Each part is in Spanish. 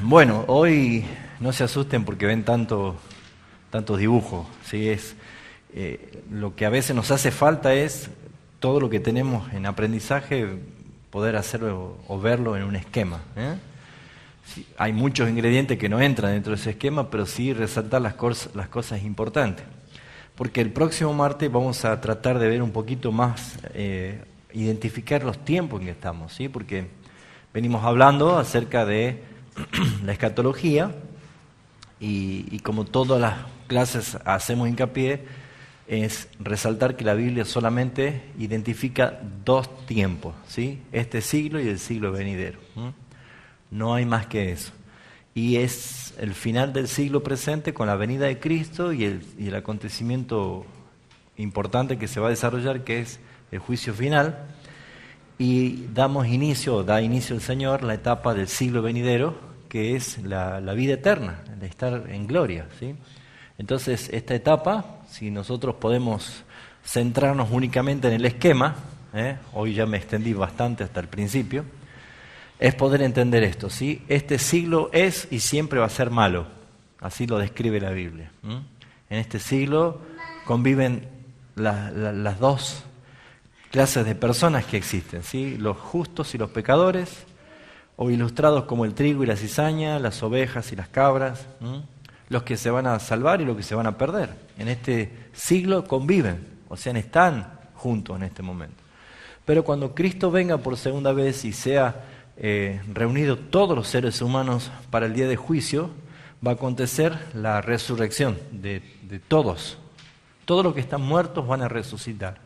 Bueno, hoy no se asusten porque ven tantos dibujos, ¿sí? Lo que a veces nos hace falta es todo lo que tenemos en aprendizaje, poder hacerlo o verlo en un esquema, ¿eh? Sí, hay muchos ingredientes que no entran dentro de ese esquema, pero sí resaltar las cosas importantes. Porque el próximo martes vamos a tratar de ver un poquito más, identificar los tiempos en que estamos, ¿sí? Porque venimos hablando acerca de la escatología y como todas las clases hacemos hincapié, es resaltar que la Biblia solamente identifica dos tiempos, ¿sí? Este siglo y el siglo venidero. No hay más que eso. Y es el final del siglo presente con la venida de Cristo y el acontecimiento importante que se va a desarrollar, que es el juicio final. Y da inicio el Señor la etapa del siglo venidero, que es la vida eterna, de estar en gloria, ¿sí? Entonces, esta etapa, si nosotros podemos centrarnos únicamente en el esquema, hoy ya me extendí bastante hasta el principio, es poder entender esto, ¿sí? Este siglo es y siempre va a ser malo, así lo describe la Biblia. En este siglo conviven las dos clases de personas que existen, ¿sí? Los justos y los pecadores, o ilustrados como el trigo y la cizaña, las ovejas y las cabras, los que se van a salvar y los que se van a perder. En este siglo conviven, o sea, están juntos en este momento. Pero cuando Cristo venga por segunda vez y sea reunido todos los seres humanos para el día de juicio, va a acontecer la resurrección de todos. Todos los que están muertos van a resucitar,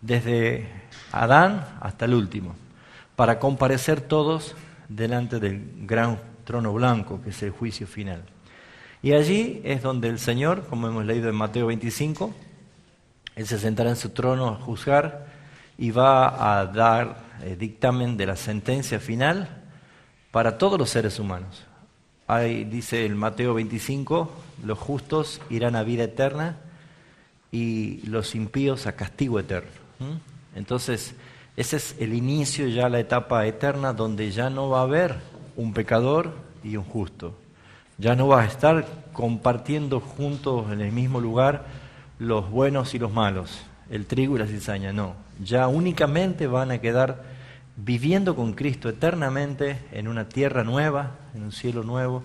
desde Adán hasta el último, para comparecer todos delante del gran trono blanco, que es el juicio final. Y allí es donde el Señor, como hemos leído en Mateo 25, Él se sentará en su trono a juzgar y va a dar dictamen de la sentencia final para todos los seres humanos. Ahí dice el Mateo 25, los justos irán a vida eterna y los impíos a castigo eterno. Entonces, ese es el inicio, ya la etapa eterna, donde ya no va a haber un pecador y un justo. Ya no va a estar compartiendo juntos en el mismo lugar los buenos y los malos, el trigo y la cizaña, no. Ya únicamente van a quedar viviendo con Cristo eternamente en una tierra nueva, en un cielo nuevo,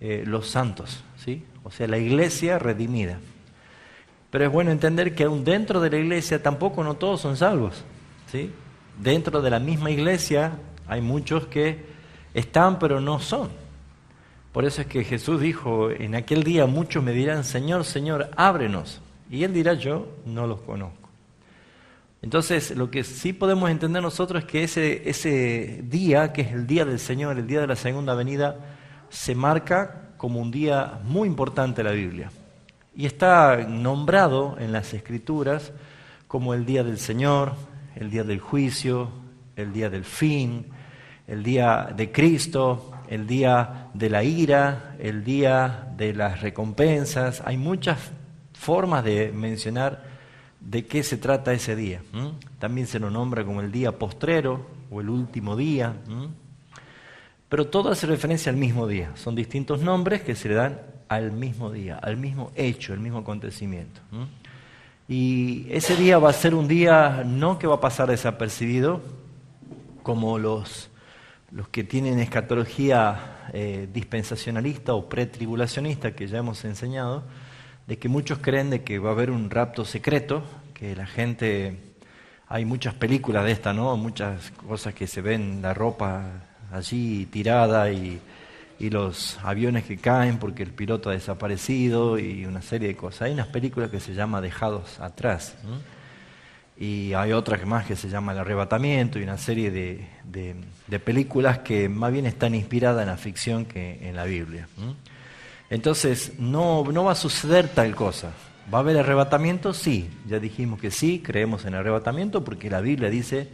los santos, ¿sí? O sea, la iglesia redimida. Pero es bueno entender que aún dentro de la iglesia tampoco no todos son salvos, ¿sí? Dentro de la misma iglesia hay muchos que están pero no son. Por eso es que Jesús dijo, en aquel día muchos me dirán, Señor, Señor, ábrenos. Y Él dirá, yo no los conozco. Entonces, lo que sí podemos entender nosotros es que ese día, que es el día del Señor, el día de la segunda venida, se marca como un día muy importante en la Biblia. Y está nombrado en las Escrituras como el día del Señor, el día del juicio, el día del fin, el día de Cristo, el día de la ira, el día de las recompensas. Hay muchas formas de mencionar de qué se trata ese día. También se lo nombra como el día postrero o el último día. Pero todo hace referencia al mismo día. Son distintos nombres que se le dan al mismo día, al mismo hecho, al mismo acontecimiento. Y ese día va a ser un día no que va a pasar desapercibido, como los que tienen escatología dispensacionalista o pretribulacionista, que ya hemos enseñado, de que muchos creen de que va a haber un rapto secreto, que la gente, hay muchas películas de esta, ¿no? Muchas cosas que se ven, la ropa allí tirada y los aviones que caen porque el piloto ha desaparecido y una serie de cosas. Hay unas películas que se llama Dejados Atrás, y hay otras más que se llama El Arrebatamiento, y una serie de películas que más bien están inspiradas en la ficción que en la Biblia. Entonces, no va a suceder tal cosa. ¿Va a haber arrebatamiento? Sí, ya dijimos que sí, creemos en el arrebatamiento porque la Biblia dice,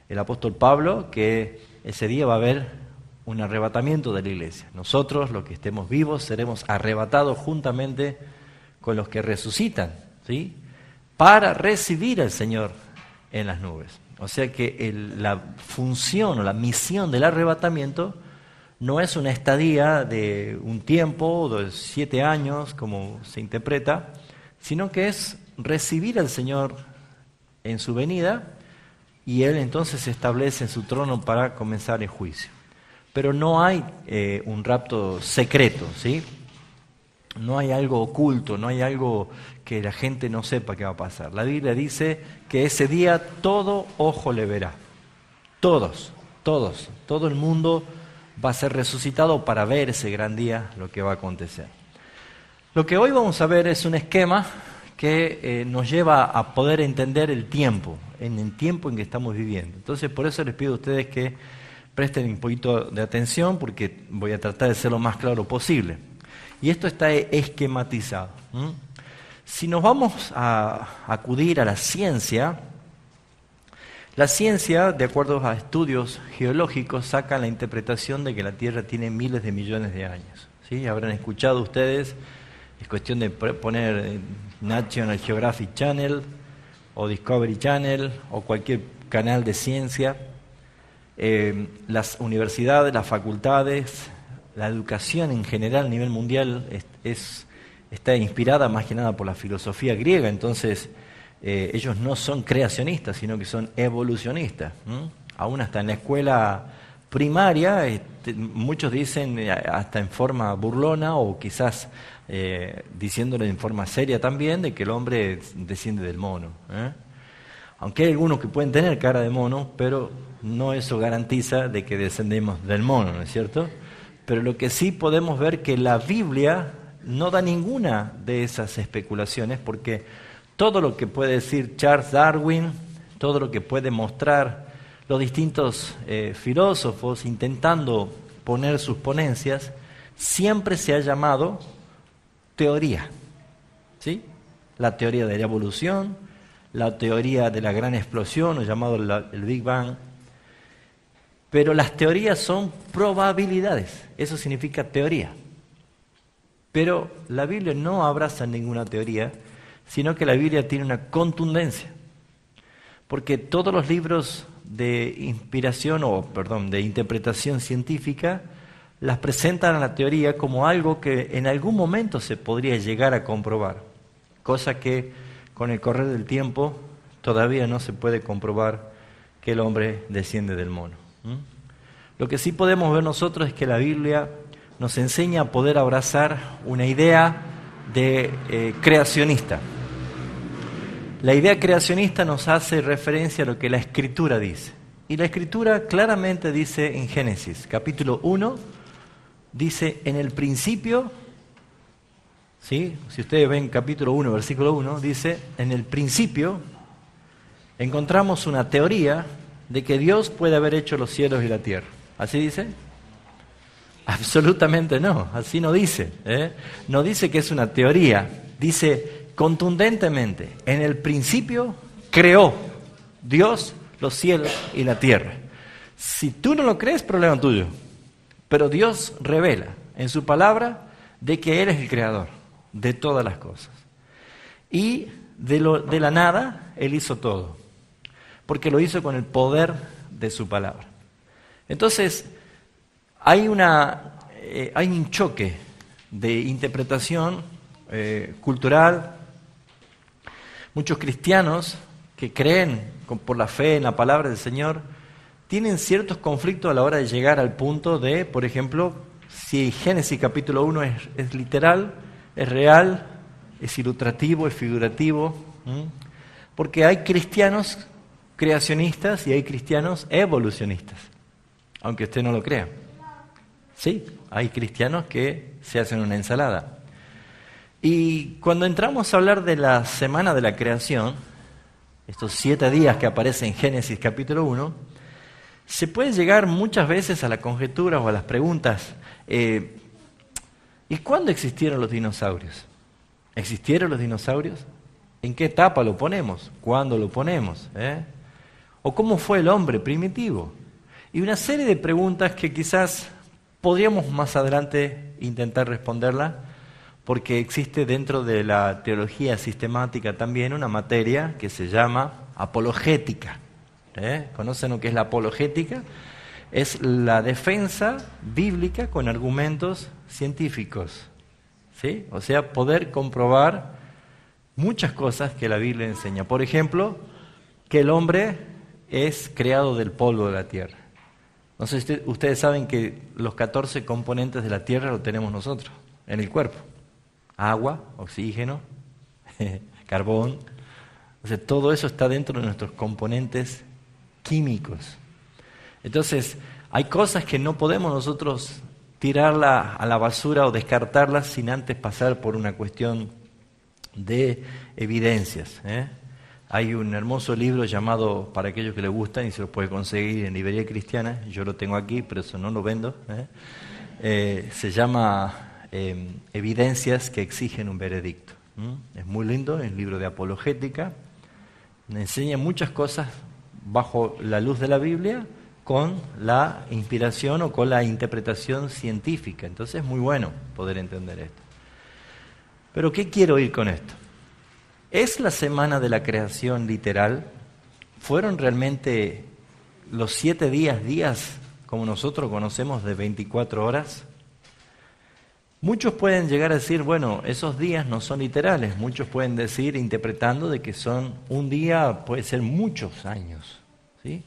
el apóstol Pablo, que ese día va a haber un arrebatamiento de la iglesia. Nosotros, los que estemos vivos, seremos arrebatados juntamente con los que resucitan, ¿sí? Para recibir al Señor en las nubes. O sea que la función o la misión del arrebatamiento no es una estadía de un tiempo, de 7 años, como se interpreta, sino que es recibir al Señor en su venida y Él entonces se establece en su trono para comenzar el juicio. Pero no hay un rapto secreto, ¿sí? No hay algo oculto, no hay algo que la gente no sepa qué va a pasar. La Biblia dice que ese día todo ojo le verá. Todos, todo el mundo va a ser resucitado para ver ese gran día, lo que va a acontecer. Lo que hoy vamos a ver es un esquema que nos lleva a poder entender el tiempo, en el tiempo en que estamos viviendo. Entonces, por eso les pido a ustedes que presten un poquito de atención, porque voy a tratar de ser lo más claro posible. Y esto está esquematizado. Si nos vamos a acudir a la ciencia, de acuerdo a estudios geológicos, saca la interpretación de que la Tierra tiene miles de millones de años. ¿Sí? Habrán escuchado ustedes, es cuestión de poner National Geographic Channel o Discovery Channel o cualquier canal de ciencia. Las universidades, las facultades, la educación en general a nivel mundial está inspirada más que nada por la filosofía griega, entonces ellos no son creacionistas, sino que son evolucionistas. Aún hasta en la escuela primaria, muchos dicen hasta en forma burlona o quizás diciéndole en forma seria también de que el hombre desciende del mono. Aunque hay algunos que pueden tener cara de mono, pero no eso garantiza de que descendemos del mono, ¿no es cierto? Pero lo que sí podemos ver que la Biblia no da ninguna de esas especulaciones, porque todo lo que puede decir Charles Darwin, todo lo que puede mostrar los distintos filósofos intentando poner sus ponencias, siempre se ha llamado teoría, ¿sí? La teoría de la evolución, la teoría de la gran explosión, o llamado el Big Bang. Pero las teorías son probabilidades, eso significa teoría. Pero la Biblia no abraza ninguna teoría, sino que la Biblia tiene una contundencia. Porque todos los libros de de interpretación científica, las presentan a la teoría como algo que en algún momento se podría llegar a comprobar. Cosa que con el correr del tiempo todavía no se puede comprobar que el hombre desciende del mono. Lo que sí podemos ver nosotros es que la Biblia nos enseña a poder abrazar una idea de creacionista. La idea creacionista nos hace referencia a lo que la Escritura dice. Y la Escritura claramente dice en Génesis, capítulo 1, dice, en el principio, ¿sí? Si ustedes ven capítulo 1, versículo 1, dice, en el principio encontramos una teoría de que Dios puede haber hecho los cielos y la tierra. ¿Así dice? Absolutamente no, así no dice. No dice que es una teoría, dice contundentemente, en el principio creó Dios los cielos y la tierra. Si tú no lo crees, problema tuyo. Pero Dios revela en su palabra de que Él es el creador de todas las cosas. Y de la nada, Él hizo todo. Porque lo hizo con el poder de su palabra. Entonces, hay un choque de interpretación cultural. Muchos cristianos que creen por la fe en la palabra del Señor tienen ciertos conflictos a la hora de llegar al punto de, por ejemplo, si Génesis capítulo 1 es literal, es real, es ilustrativo, es figurativo. Porque hay cristianos creacionistas y hay cristianos evolucionistas, aunque usted no lo crea. Sí, hay cristianos que se hacen una ensalada. Y cuando entramos a hablar de la semana de la creación, estos 7 días que aparecen en Génesis capítulo 1, se puede llegar muchas veces a la conjetura o a las preguntas, ¿y cuándo existieron los dinosaurios? ¿Existieron los dinosaurios? ¿En qué etapa lo ponemos? ¿Cuándo lo ponemos? ¿O cómo fue el hombre primitivo? Y una serie de preguntas que quizás podríamos más adelante intentar responderla, porque existe dentro de la teología sistemática también una materia que se llama apologética. ¿Conocen lo que es la apologética? es la defensa bíblica con argumentos científicos, ¿sí? O sea, poder comprobar muchas cosas que la Biblia enseña. Por ejemplo, que el hombre es creado del polvo de la tierra. No sé si ustedes saben que los 14 componentes de la tierra lo tenemos nosotros, en el cuerpo. Agua, oxígeno, carbón. O sea, todo eso está dentro de nuestros componentes químicos. Entonces, hay cosas que no podemos nosotros tirarla a la basura o descartarlas sin antes pasar por una cuestión de evidencias. Hay un hermoso libro llamado, para aquellos que les gustan, y se lo puede conseguir en Librería Cristiana, yo lo tengo aquí, pero eso no lo vendo. Se llama Evidencias que exigen un veredicto. Es muy lindo, es un libro de apologética, enseña muchas cosas bajo la luz de la Biblia, con la inspiración o con la interpretación científica. Entonces es muy bueno poder entender esto. Pero ¿qué quiero ir con esto? ¿Es la semana de la creación literal? ¿Fueron realmente los 7 días como nosotros conocemos de 24 horas? Muchos pueden llegar a decir, bueno, esos días no son literales. Muchos pueden decir, interpretando, de que son un día, puede ser muchos años, ¿sí?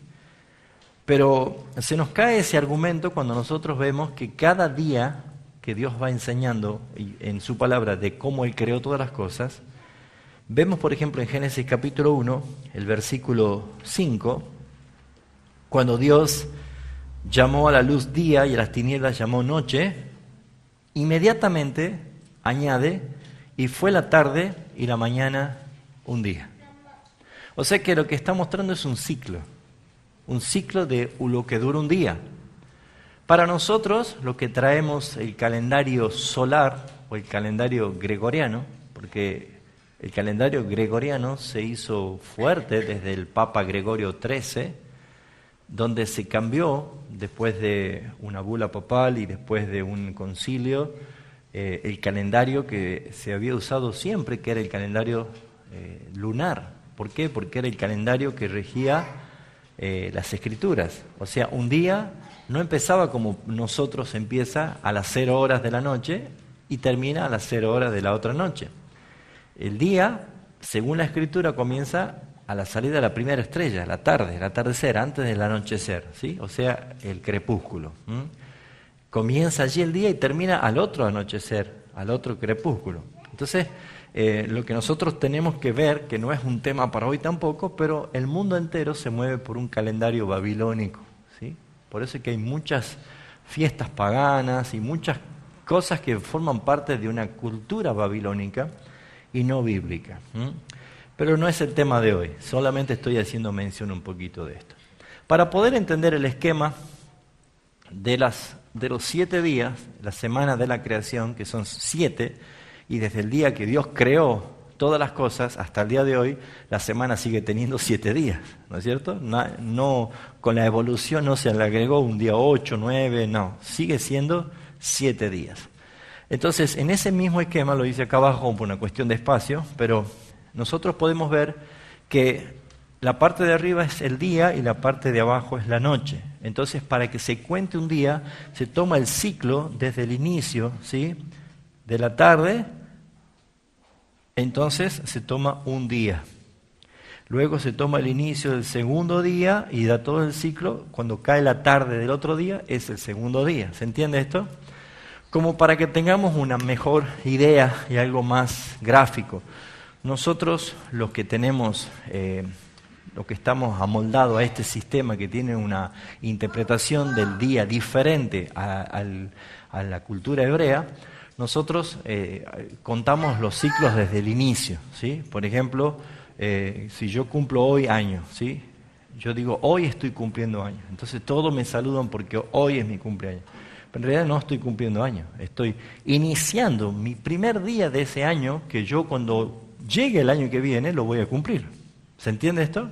Pero se nos cae ese argumento cuando nosotros vemos que cada día que Dios va enseñando en su palabra de cómo Él creó todas las cosas, vemos por ejemplo en Génesis capítulo 1, el versículo 5, cuando Dios llamó a la luz día y a las tinieblas llamó noche, inmediatamente añade, y fue la tarde y la mañana un día. O sea que lo que está mostrando es un ciclo de lo que dura un día. Para nosotros, lo que traemos el calendario solar o el calendario gregoriano, porque el calendario gregoriano se hizo fuerte desde el Papa Gregorio XIII, donde se cambió después de una bula papal y después de un concilio, el calendario que se había usado siempre, que era el calendario lunar. ¿Por qué? Porque era el calendario que regía las escrituras. O sea, un día no empezaba como nosotros, empieza a las 0 horas de la noche y termina a las 0 horas de la otra noche. El día, según la escritura, comienza a la salida de la primera estrella, la tarde, el atardecer, antes del anochecer, ¿sí? O sea, el crepúsculo. Comienza allí el día y termina al otro anochecer, al otro crepúsculo. Entonces, lo que nosotros tenemos que ver, que no es un tema para hoy tampoco, pero el mundo entero se mueve por un calendario babilónico, ¿sí? Por eso es que hay muchas fiestas paganas y muchas cosas que forman parte de una cultura babilónica y no bíblica. Pero no es el tema de hoy, solamente estoy haciendo mención un poquito de esto. Para poder entender el esquema de los 7 días, la semana de la creación, que son 7, y desde el día que Dios creó todas las cosas hasta el día de hoy, la semana sigue teniendo 7 días, ¿no es cierto? No, con la evolución no se le agregó un día 8, 9, no, sigue siendo 7 días. Entonces, en ese mismo esquema, lo hice acá abajo por una cuestión de espacio, pero nosotros podemos ver que la parte de arriba es el día y la parte de abajo es la noche. Entonces, para que se cuente un día, se toma el ciclo desde el inicio, ¿sí?, de la tarde, entonces se toma un día. Luego se toma el inicio del segundo día y da todo el ciclo. Cuando cae la tarde del otro día, es el segundo día. ¿Se entiende esto? Como para que tengamos una mejor idea y algo más gráfico. Nosotros, los que tenemos, los que estamos amoldados a este sistema que tiene una interpretación del día diferente a la cultura hebrea, nosotros contamos los ciclos desde el inicio, ¿sí? Por ejemplo, si yo cumplo hoy años, ¿sí?, yo digo, hoy estoy cumpliendo años. Entonces todos me saludan porque hoy es mi cumpleaños. Pero en realidad no estoy cumpliendo años, estoy iniciando mi primer día de ese año, que yo cuando llegue el año que viene lo voy a cumplir. ¿Se entiende esto?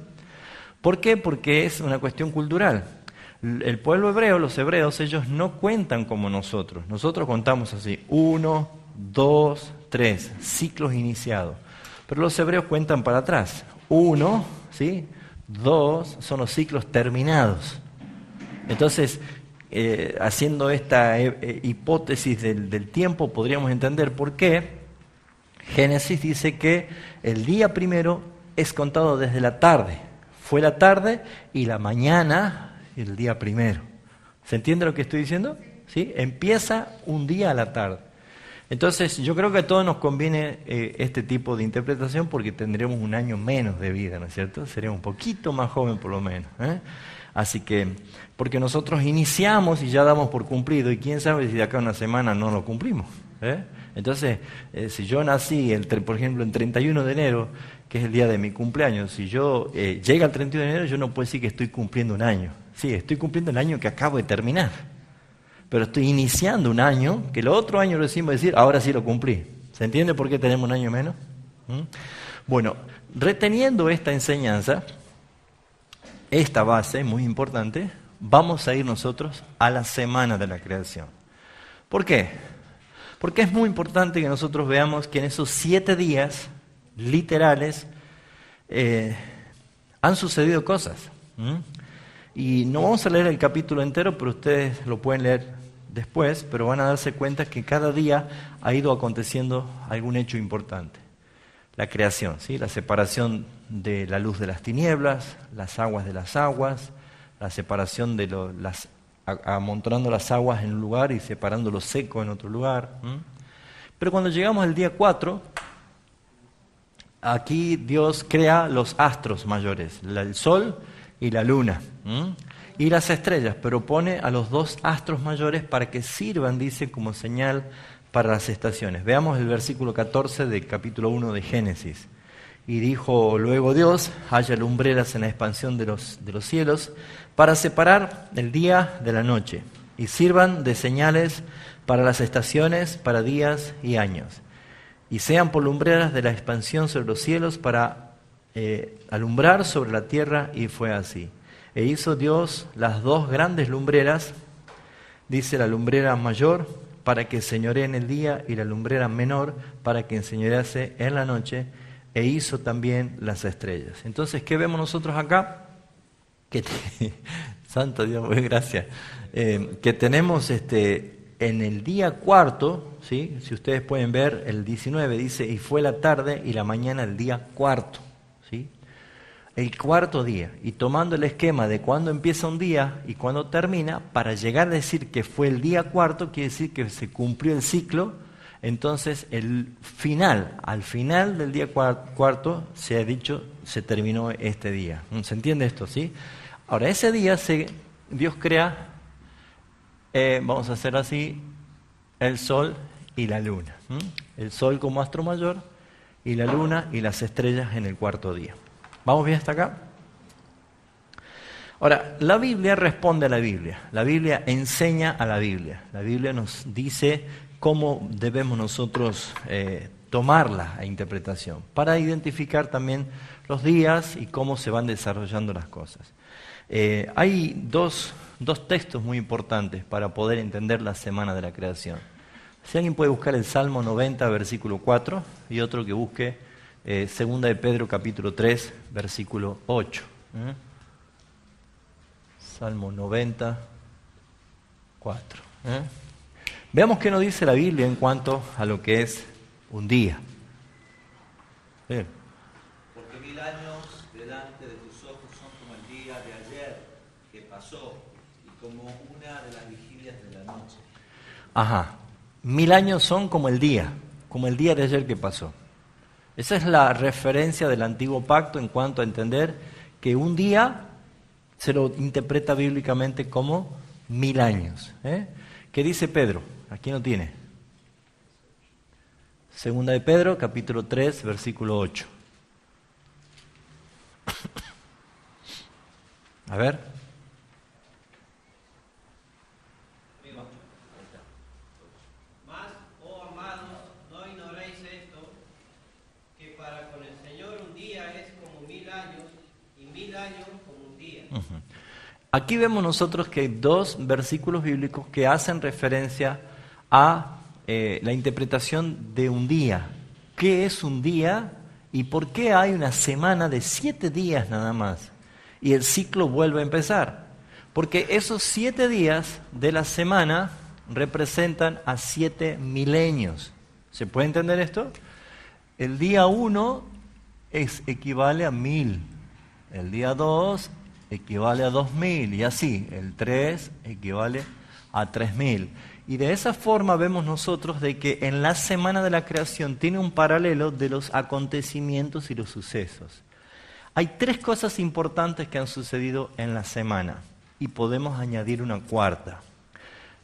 ¿Por qué? Porque es una cuestión cultural. El pueblo hebreo, los hebreos, ellos no cuentan como nosotros. Nosotros contamos así, 1, 2, 3, ciclos iniciados. Pero los hebreos cuentan para atrás. 1, ¿sí?, 2 son los ciclos terminados. Entonces, haciendo esta hipótesis del tiempo, podríamos entender por qué Génesis dice que el día primero es contado desde la tarde. Fue la tarde y la mañana el día primero. ¿Se entiende lo que estoy diciendo? ¿Sí? Empieza un día a la tarde. Entonces, yo creo que a todos nos conviene este tipo de interpretación porque tendremos un año menos de vida, ¿no es cierto? Seríamos un poquito más joven por lo menos. Así que, porque nosotros iniciamos y ya damos por cumplido, y quién sabe si de acá a una semana no lo cumplimos. Entonces, si yo nací, por ejemplo, el 31 de enero, que es el día de mi cumpleaños, si yo llega el 31 de enero, yo no puedo decir que estoy cumpliendo un año. Sí, estoy cumpliendo el año que acabo de terminar. Pero estoy iniciando un año, que el otro año decimos decir, ahora sí lo cumplí. ¿Se entiende por qué tenemos un año menos? Bueno, reteniendo esta enseñanza, esta base muy importante, vamos a ir nosotros a la semana de la creación. ¿Por qué? Porque es muy importante que nosotros veamos que en esos 7 días literales han sucedido cosas. Y no vamos a leer el capítulo entero, pero ustedes lo pueden leer después, pero van a darse cuenta que cada día ha ido aconteciendo algún hecho importante. La creación, ¿sí? La separación de la luz de las tinieblas, las aguas de las aguas, la separación de amontonando las aguas en un lugar y separando lo seco en otro lugar. Pero cuando llegamos al día 4, aquí Dios crea los astros mayores, el sol y la luna, y las estrellas, pero pone a los 2 astros mayores para que sirvan, dice, como señal para las estaciones. Veamos el versículo 14 del capítulo 1 de Génesis. Y dijo luego Dios, haya lumbreras en la expansión de los cielos, para separar el día de la noche, y sirvan de señales para las estaciones, para días y años. Y sean por lumbreras de la expansión sobre los cielos para alumbrar sobre la tierra, y fue así. E hizo Dios las 2 grandes lumbreras, dice la lumbrera mayor, para que señoree en el día, y la lumbrera menor, para que enseñorease en la noche, e hizo también las estrellas. Entonces, ¿qué vemos nosotros acá? Santo Dios, gracias. Que tenemos en el día 4, ¿sí? Si ustedes pueden ver, el 19 dice, y fue la tarde y la mañana el día 4, ¿sí? El 4.º día, y tomando el esquema de cuándo empieza un día y cuándo termina, para llegar a decir que fue el día 4, quiere decir que se cumplió el ciclo. Entonces, al final del día 4, se ha dicho, se terminó este día. ¿Se entiende esto? ¿Sí? Ahora, ese día Dios crea, vamos a hacer así, el sol y la luna. El sol como astro mayor, y la luna y las estrellas en el 4.º día. ¿Vamos bien hasta acá? Ahora, la Biblia responde a la Biblia. La Biblia enseña a la Biblia. La Biblia nos dice cómo debemos nosotros tomarla a interpretación, para identificar también los días y cómo se van desarrollando las cosas. Hay dos textos muy importantes para poder entender la semana de la creación. Si alguien puede buscar el Salmo 90, versículo 4, y otro que busque Segunda de Pedro, capítulo 3, versículo 8. Salmo 90, 4. Veamos qué nos dice la Biblia en cuanto a lo que es un día. Bien. Porque 1000 años delante de tus ojos son como el día de ayer que pasó, y como una de las vigilias de la noche. Ajá. 1000 años son como el día de ayer que pasó. Esa es la referencia del antiguo pacto en cuanto a entender que un día se lo interpreta bíblicamente como 1000 años. ¿Qué dice Pedro? Aquí no tiene. Segunda de Pedro, capítulo 3, versículo 8. A ver. Mas, oh amados, no ignoréis esto, que para con el Señor un día es como 1000 años, y 1000 años como un día. Aquí vemos nosotros que hay 2 versículos bíblicos que hacen referencia a la interpretación de un día. ¿Qué es un día y por qué hay una semana de 7 días nada más? Y el ciclo vuelve a empezar. Porque esos 7 días de la semana representan a 7 milenios. ¿Se puede entender esto? El día 1 equivale a 1000, el día 2 equivale a 2000 y así, el 3 equivale a 3000. Y de esa forma vemos nosotros de que en la semana de la creación tiene un paralelo de los acontecimientos y los sucesos. Hay 3 cosas importantes que han sucedido en la semana y podemos añadir una cuarta.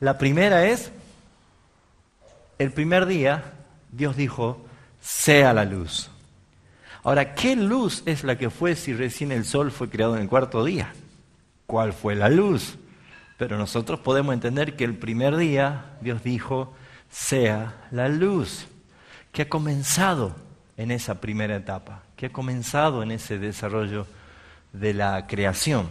La primera es, el primer día Dios dijo, sea la luz. Ahora, ¿qué luz es la que fue si recién el sol fue creado en el 4º día? ¿Cuál fue la luz? Pero nosotros podemos entender que el primer día Dios dijo, sea la luz, que ha comenzado en esa primera etapa, que ha comenzado en ese desarrollo de la creación.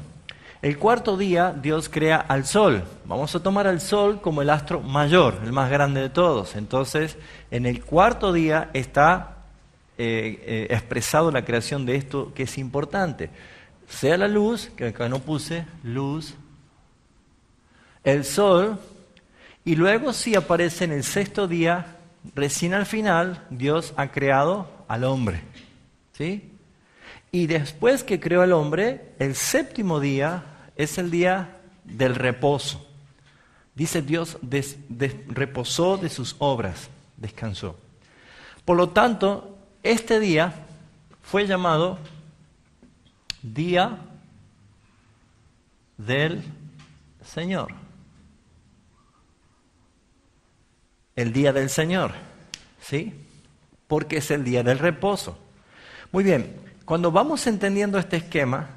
El 4º día Dios crea al sol. Vamos a tomar al sol como el astro mayor, el más grande de todos. Entonces, en el 4º día está expresado la creación de esto que es importante. Sea la luz, que acá no puse, luz, el sol, y luego sí aparece en el 6º día, recién al final, Dios ha creado al hombre. ¿Sí? Y después que creó al hombre, el 7º día es el día del reposo. Dice Dios, reposó de sus obras, descansó. Por lo tanto, este día fue llamado Día del Señor. El día del Señor, ¿sí? Porque es el día del reposo. Muy bien, cuando vamos entendiendo este esquema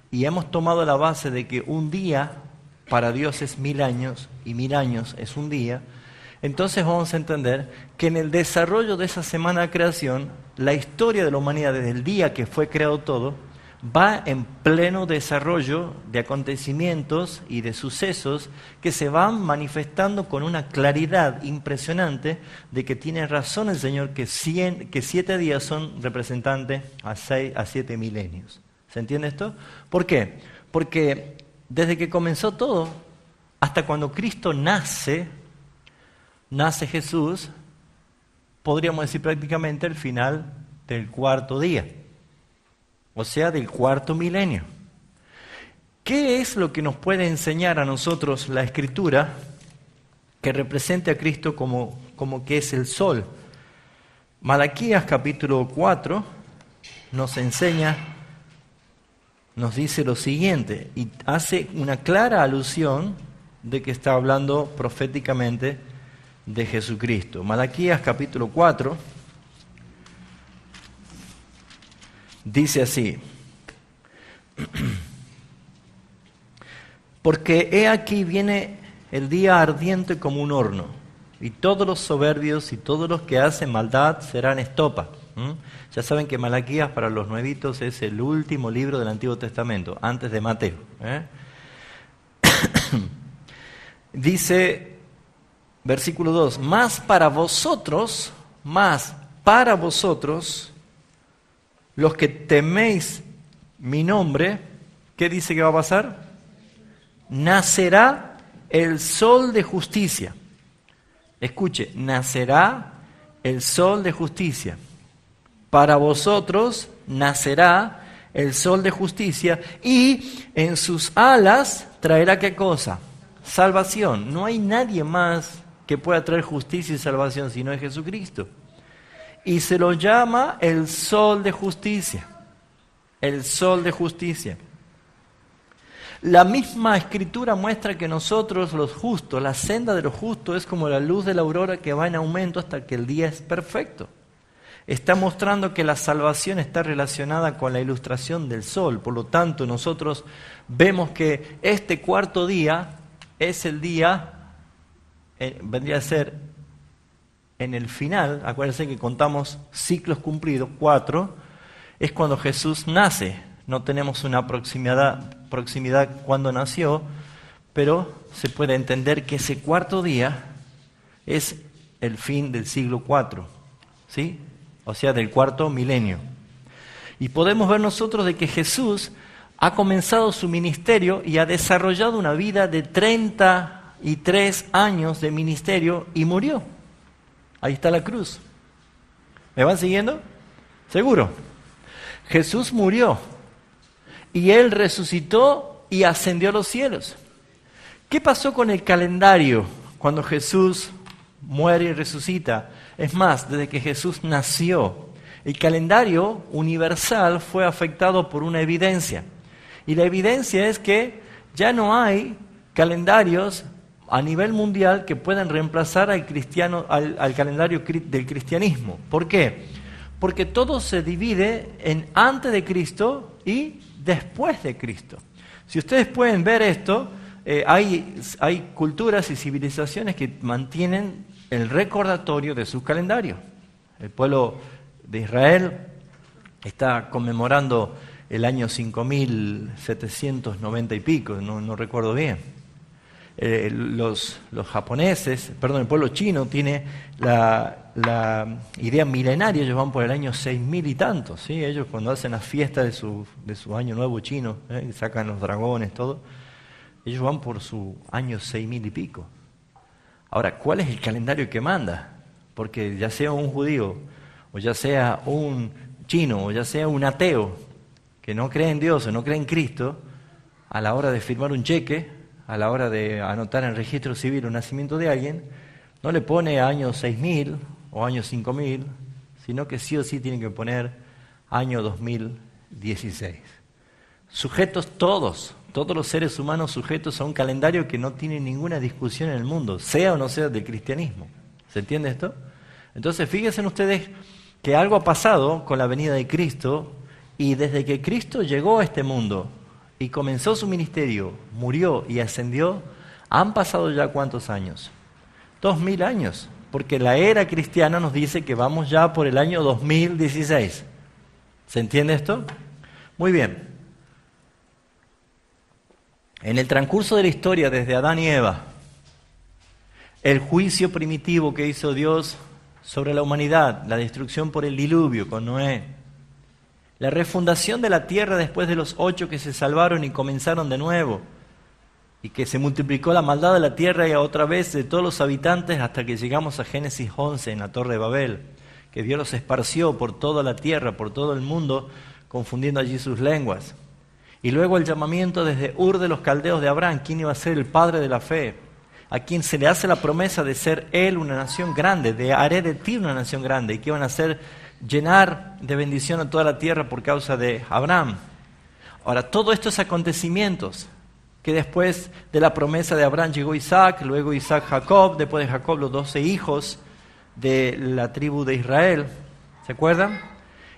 y hemos tomado la base de que un día para Dios es 1000 años y 1000 años es un día, entonces vamos a entender que en el desarrollo de esa semana de creación, la historia de la humanidad desde el día que fue creado todo, va en pleno desarrollo de acontecimientos y de sucesos que se van manifestando con una claridad impresionante de que tiene razón el Señor que 7 días son representantes a 7 milenios. ¿Se entiende esto? ¿Por qué? Porque desde que comenzó todo, hasta cuando Cristo nace Jesús, podríamos decir prácticamente el final del 4º día. O sea, del 4º milenio. ¿Qué es lo que nos puede enseñar a nosotros la Escritura que represente a Cristo como que es el sol? Malaquías capítulo 4 nos enseña, nos dice lo siguiente, y hace una clara alusión de que está hablando proféticamente de Jesucristo. Malaquías capítulo 4 dice así, porque he aquí viene el día ardiente como un horno, y todos los soberbios y todos los que hacen maldad serán estopa. Ya saben que Malaquías para los nuevitos es el último libro del Antiguo Testamento, antes de Mateo. Dice, versículo 2, más para vosotros, los que teméis mi nombre, ¿qué dice que va a pasar? Nacerá el sol de justicia. Escuche, nacerá el sol de justicia. Para vosotros nacerá el sol de justicia y en sus alas traerá ¿qué cosa? Salvación. No hay nadie más que pueda traer justicia y salvación sino es Jesucristo. Y se lo llama el sol de justicia. El sol de justicia. La misma Escritura muestra que nosotros los justos, la senda de los justos es como la luz de la aurora que va en aumento hasta que el día es perfecto. Está mostrando que la salvación está relacionada con la ilustración del sol. Por lo tanto, nosotros vemos que este 4º día es el día, vendría a ser en el final, acuérdense que contamos ciclos cumplidos, 4, es cuando Jesús nace. No tenemos una proximidad cuando nació, pero se puede entender que ese 4º día es el fin del siglo 4, ¿sí? O sea, del 4º milenio. Y podemos ver nosotros de que Jesús ha comenzado su ministerio y ha desarrollado una vida de 33 años de ministerio y murió. Ahí está la cruz. ¿Me van siguiendo? Seguro. Jesús murió y Él resucitó y ascendió a los cielos. ¿Qué pasó con el calendario cuando Jesús muere y resucita? Es más, desde que Jesús nació, el calendario universal fue afectado por una evidencia. Y la evidencia es que ya no hay calendarios a nivel mundial que puedan reemplazar al calendario del cristianismo. ¿Por qué? Porque todo se divide en antes de Cristo y después de Cristo. Si ustedes pueden ver esto, hay culturas y civilizaciones que mantienen el recordatorio de su calendario. El pueblo de Israel está conmemorando el año 5790 y pico, no recuerdo bien. Los japoneses, el pueblo chino tiene la idea milenaria, ellos van por el año 6000 y tantos, ¿sí? Ellos cuando hacen la fiesta de su año nuevo chino, sacan los dragones, todo, ellos van por su año 6000 y pico. Ahora, ¿cuál es el calendario que manda? Porque ya sea un judío, o ya sea un chino, o ya sea un ateo, que no cree en Dios o no cree en Cristo, a la hora de firmar un cheque, a la hora de anotar en el registro civil un nacimiento de alguien, no le pone año 6000 o año 5000, sino que sí o sí tiene que poner año 2016. Sujetos todos los seres humanos sujetos a un calendario que no tiene ninguna discusión en el mundo, sea o no sea del cristianismo. ¿Se entiende esto? Entonces, fíjense ustedes que algo ha pasado con la venida de Cristo, y desde que Cristo llegó a este mundo y comenzó su ministerio, murió y ascendió, han pasado ya ¿cuántos años? 2000 años, porque la era cristiana nos dice que vamos ya por el año 2016. ¿Se entiende esto? Muy bien. En el transcurso de la historia, desde Adán y Eva, el juicio primitivo que hizo Dios sobre la humanidad, la destrucción por el diluvio con Noé, la refundación de la tierra después de los 8 que se salvaron y comenzaron de nuevo, y que se multiplicó la maldad de la tierra y a otra vez de todos los habitantes hasta que llegamos a Génesis 11 en la Torre de Babel, que Dios los esparció por toda la tierra, por todo el mundo, confundiendo allí sus lenguas. Y luego el llamamiento desde Ur de los Caldeos de Abraham, quien iba a ser el padre de la fe, a quien se le hace la promesa de ser él una nación grande, de haré de ti una nación grande, y que iban a hacer llenar de bendición a toda la tierra por causa de Abraham. Ahora, todos estos acontecimientos, que después de la promesa de Abraham llegó Isaac, luego Isaac Jacob, después de Jacob los 12 hijos de la tribu de Israel, ¿se acuerdan?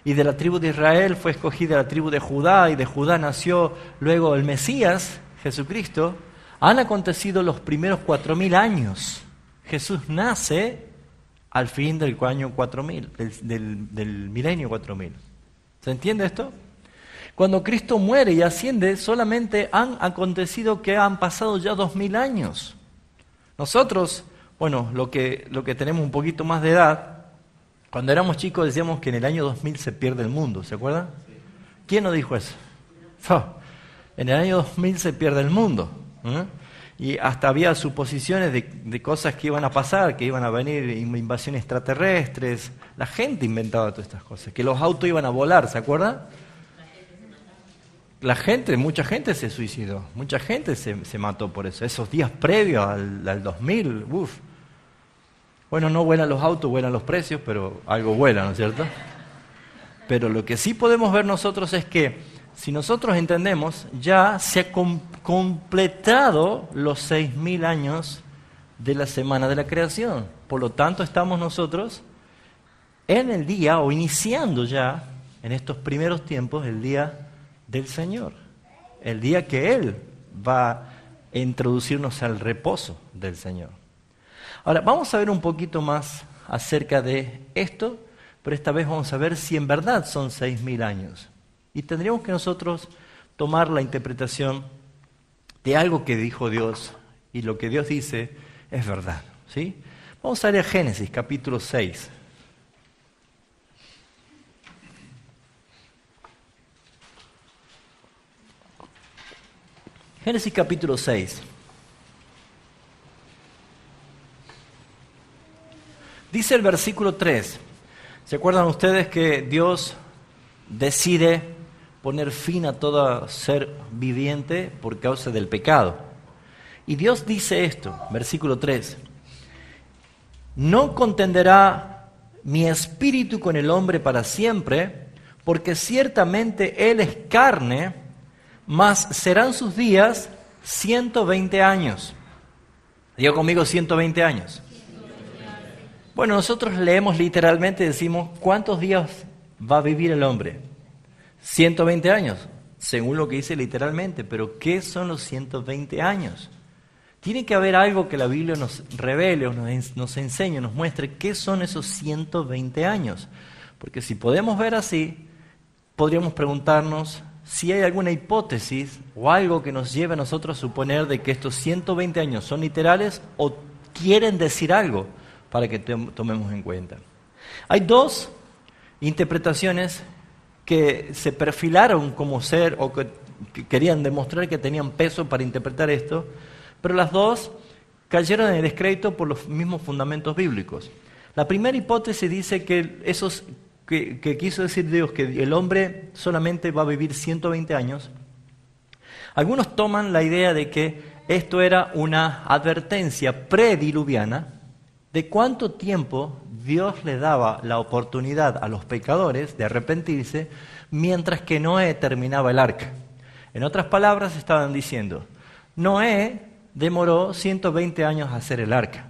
Y de la tribu de Israel fue escogida la tribu de Judá, y de Judá nació luego el Mesías, Jesucristo. Han acontecido los primeros 4000 años. Jesús nace al fin del año 4000, del milenio 4000. ¿Se entiende esto? Cuando Cristo muere y asciende, solamente han acontecido que han pasado ya 2000 años. Nosotros, bueno, lo que tenemos un poquito más de edad, cuando éramos chicos decíamos que en el año 2000 se pierde el mundo, ¿se acuerdan? ¿Quién nos dijo eso? En el año 2000 se pierde el mundo. Y hasta había suposiciones de cosas que iban a pasar, que iban a venir invasiones extraterrestres. La gente inventaba todas estas cosas, que los autos iban a volar, ¿se acuerdan? Mucha gente se suicidó, mucha gente se mató por eso. Esos días previos al 2000, uff. Bueno, no vuelan los autos, vuelan los precios, pero algo vuela, ¿no es cierto? Pero lo que sí podemos ver nosotros es que si nosotros entendemos, ya se ha completado los 6000 años de la semana de la creación. Por lo tanto, estamos nosotros en el día, o iniciando ya, en estos primeros tiempos, el día del Señor. El día que Él va a introducirnos al reposo del Señor. Ahora, vamos a ver un poquito más acerca de esto, pero esta vez vamos a ver si en verdad son 6000 años. Y tendríamos que nosotros tomar la interpretación de algo que dijo Dios, y lo que Dios dice es verdad, ¿sí? Vamos a ir a Génesis, capítulo 6. Génesis capítulo 6. Dice el versículo 3. ¿Se acuerdan ustedes que Dios decide poner fin a todo ser viviente por causa del pecado? Y Dios dice esto, versículo 3. No contenderá mi espíritu con el hombre para siempre, porque ciertamente él es carne, mas serán sus días 120 años. Diga conmigo 120 años. Bueno, nosotros leemos literalmente y decimos, ¿cuántos días va a vivir el hombre? 120 años, según lo que dice literalmente. Pero ¿qué son los 120 años? Tiene que haber algo que la Biblia nos revele o nos enseñe, nos muestre qué son esos 120 años. Porque si podemos ver así, podríamos preguntarnos si hay alguna hipótesis o algo que nos lleve a nosotros a suponer de que estos 120 años son literales o quieren decir algo para que tomemos en cuenta. Hay dos interpretaciones que se perfilaron como ser o que querían demostrar que tenían peso para interpretar esto, pero las dos cayeron en el descrédito por los mismos fundamentos bíblicos. La primera hipótesis dice que que quiso decir Dios que el hombre solamente va a vivir 120 años. Algunos toman la idea de que esto era una advertencia prediluviana de cuánto tiempo Dios le daba la oportunidad a los pecadores de arrepentirse mientras que Noé terminaba el arca. En otras palabras, estaban diciendo, Noé demoró 120 años a hacer el arca.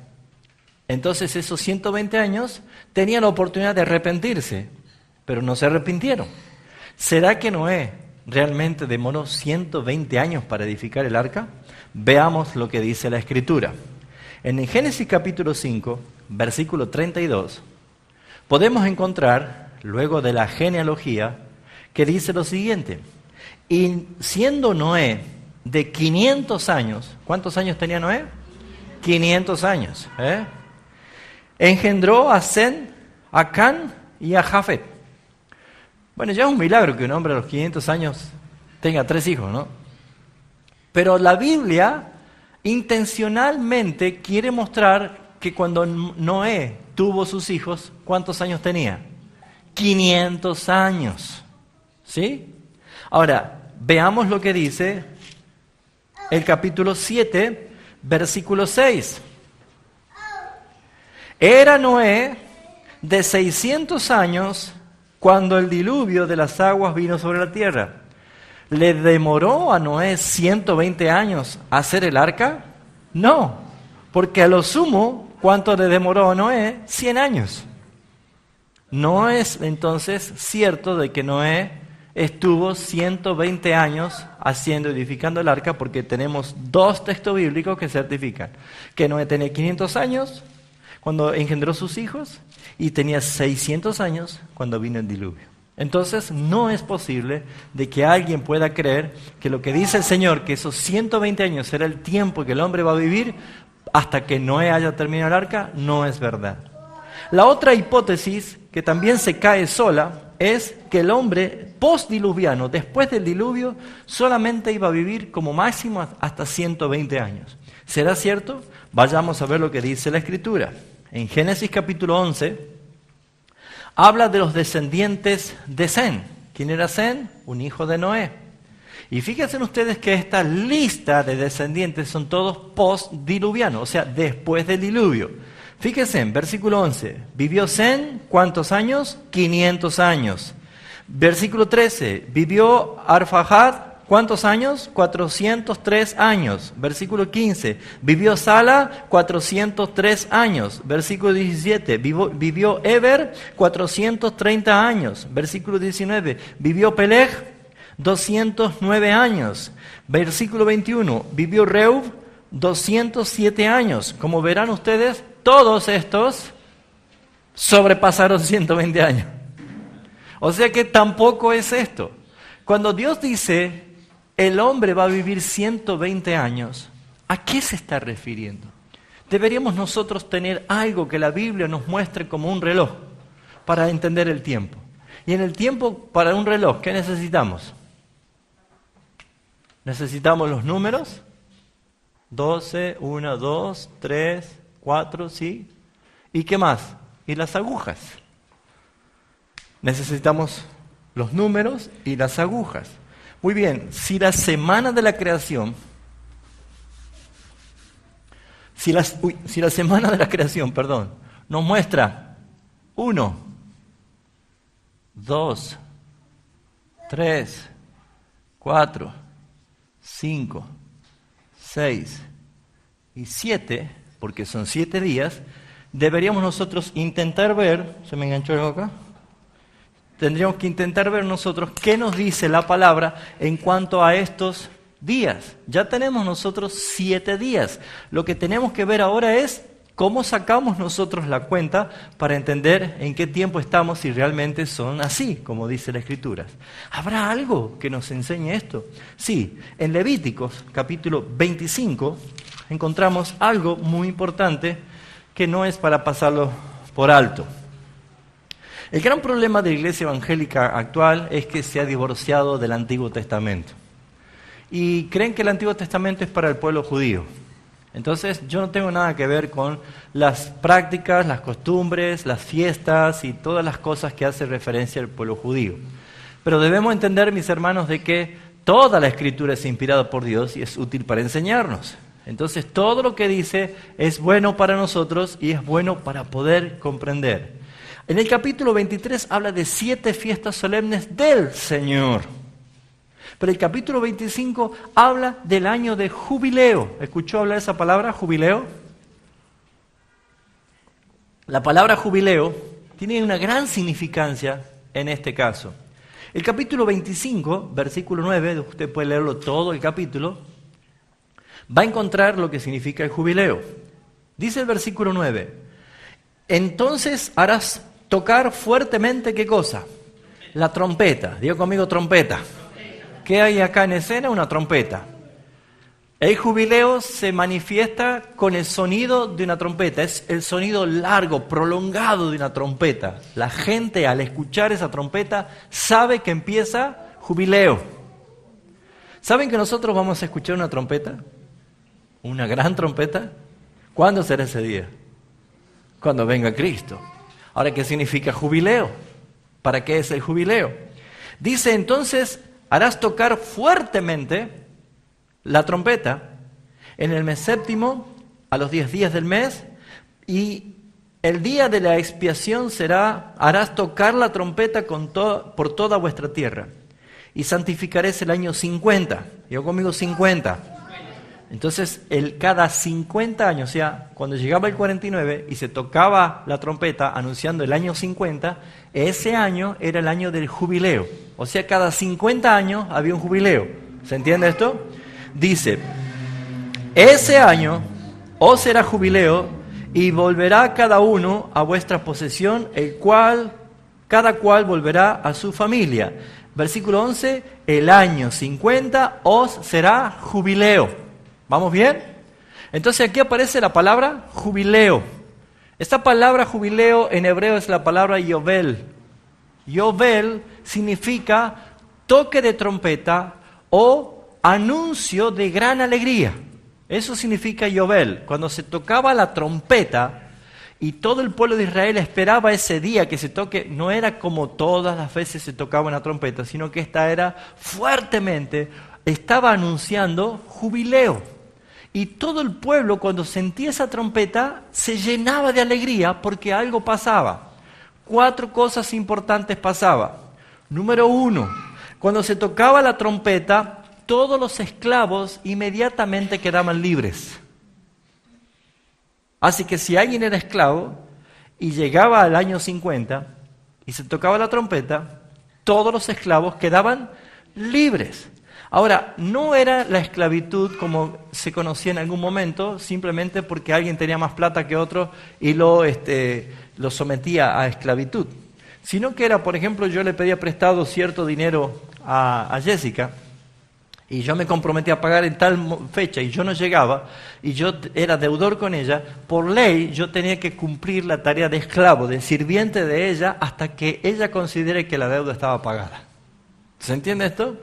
Entonces esos 120 años tenían la oportunidad de arrepentirse, pero no se arrepintieron. ¿Será que Noé realmente demoró 120 años para edificar el arca? Veamos lo que dice la Escritura. En el Génesis capítulo 5, versículo 32, podemos encontrar, luego de la genealogía, que dice lo siguiente. Y siendo Noé de 500 años, ¿cuántos años tenía Noé? 500 años. Engendró a Sem, a Can y a Jafet. Bueno, ya es un milagro que un hombre a los 500 años tenga 3 hijos, ¿no? Pero la Biblia intencionalmente quiere mostrar que cuando Noé tuvo sus hijos, ¿cuántos años tenía? 500 años. ¿Sí? Ahora, veamos lo que dice el capítulo 7, versículo 6. Era Noé de 600 años cuando el diluvio de las aguas vino sobre la tierra. ¿Le demoró a Noé 120 años hacer el arca? No, porque a lo sumo, ¿cuánto le demoró a Noé? 100 años. No es entonces cierto de que Noé estuvo 120 años edificando el arca, porque tenemos 2 textos bíblicos que certifican que Noé tenía 500 años cuando engendró sus hijos y tenía 600 años cuando vino el diluvio. Entonces no es posible de que alguien pueda creer que lo que dice el Señor, que esos 120 años será el tiempo que el hombre va a vivir hasta que Noé haya terminado el arca, no es verdad. La otra hipótesis, que también se cae sola, es que el hombre postdiluviano, después del diluvio, solamente iba a vivir como máximo hasta 120 años. ¿Será cierto? Vayamos a ver lo que dice la Escritura. En Génesis capítulo 11, habla de los descendientes de Sem. ¿Quién era Sem? Un hijo de Noé. Y fíjense ustedes que esta lista de descendientes son todos postdiluvianos, o sea, después del diluvio. Fíjense, en versículo 11, vivió Sem, ¿cuántos años? 500 años. Versículo 13, vivió Arfaxad, ¿cuántos años? 403 años. Versículo 15, vivió Sala, 403 años. Versículo 17, vivió Eber, 430 años. Versículo 19, vivió Peleg, 209 años. Versículo 21, vivió Reu, 207 años. Como verán ustedes, todos estos sobrepasaron 120 años. O sea que tampoco es esto. Cuando Dios dice, el hombre va a vivir 120 años, ¿a qué se está refiriendo? Deberíamos nosotros tener algo que la Biblia nos muestre como un reloj para entender el tiempo. Y en el tiempo, para un reloj, ¿qué necesitamos? Necesitamos los números. 12, 1, 2, 3, 4, ¿sí? ¿Y qué más? Y las agujas. Necesitamos los números y las agujas. Muy bien, si la semana de la creación, si la semana de la creación, nos muestra 1, 2, 3, 4, 5, 6 y 7, porque son 7 días, deberíamos nosotros intentar ver, ¿se me enganchó algo acá? Tendríamos que intentar ver nosotros qué nos dice la palabra en cuanto a estos días. Ya tenemos nosotros 7 días. Lo que tenemos que ver ahora es cómo sacamos nosotros la cuenta para entender en qué tiempo estamos si realmente son así, como dice la Escritura. ¿Habrá algo que nos enseñe esto? Sí, en Levíticos capítulo 25 encontramos algo muy importante que no es para pasarlo por alto. El gran problema de la iglesia evangélica actual es que se ha divorciado del Antiguo Testamento. Y creen que el Antiguo Testamento es para el pueblo judío. Entonces yo no tengo nada que ver con las prácticas, las costumbres, las fiestas y todas las cosas que hace referencia al pueblo judío. Pero debemos entender, mis hermanos, de que toda la Escritura es inspirada por Dios y es útil para enseñarnos. Entonces todo lo que dice es bueno para nosotros y es bueno para poder comprender. En el capítulo 23 habla de 7 fiestas solemnes del Señor. Pero el capítulo 25 habla del año de jubileo. ¿Escuchó hablar esa palabra, jubileo? La palabra jubileo tiene una gran significancia en este caso. El capítulo 25, versículo 9, usted puede leerlo todo el capítulo, va a encontrar lo que significa el jubileo. Dice el versículo 9, entonces harás tocar fuertemente, ¿qué cosa? La trompeta. Diga conmigo, trompeta. ¿Qué hay acá en escena? Una trompeta. El jubileo se manifiesta con el sonido de una trompeta. Es el sonido largo, prolongado de una trompeta. La gente al escuchar esa trompeta sabe que empieza jubileo. ¿Saben que nosotros vamos a escuchar una trompeta? Una gran trompeta. ¿Cuándo será ese día? Cuando venga Cristo. Ahora, ¿qué significa jubileo? ¿Para qué es el jubileo? Dice entonces, harás tocar fuertemente la trompeta en el mes séptimo, a los 10 días del mes, y el día de la expiación será, harás tocar la trompeta por toda vuestra tierra, y santificaréis el año 50. Yo conmigo 50. Entonces, cada 50 años, o sea, cuando llegaba el 49 y se tocaba la trompeta anunciando el año 50, ese año era el año del jubileo. O sea, cada 50 años había un jubileo. ¿Se entiende esto? Dice, ese año os será jubileo y volverá cada uno a vuestra posesión, cada cual volverá a su familia. Versículo 11, el año 50 os será jubileo. ¿Vamos bien? Entonces aquí aparece la palabra jubileo. Esta palabra jubileo en hebreo es la palabra yovel. Yovel significa toque de trompeta o anuncio de gran alegría. Eso significa yovel. Cuando se tocaba la trompeta y todo el pueblo de Israel esperaba ese día que se toque, no era como todas las veces se tocaba una trompeta, sino que esta era fuertemente, estaba anunciando jubileo. Y todo el pueblo, cuando sentía esa trompeta, se llenaba de alegría porque algo pasaba. 4 cosas importantes pasaban. Número 1, cuando se tocaba la trompeta, todos los esclavos inmediatamente quedaban libres. Así que si alguien era esclavo y llegaba al año 50 y se tocaba la trompeta, todos los esclavos quedaban libres. Ahora, no era la esclavitud como se conocía en algún momento, simplemente porque alguien tenía más plata que otro y lo sometía a esclavitud. Sino que era, por ejemplo, yo le pedía prestado cierto dinero a Jessica y yo me comprometí a pagar en tal fecha y yo no llegaba y yo era deudor con ella. Por ley yo tenía que cumplir la tarea de esclavo, de sirviente de ella hasta que ella considere que la deuda estaba pagada. ¿Se entiende esto?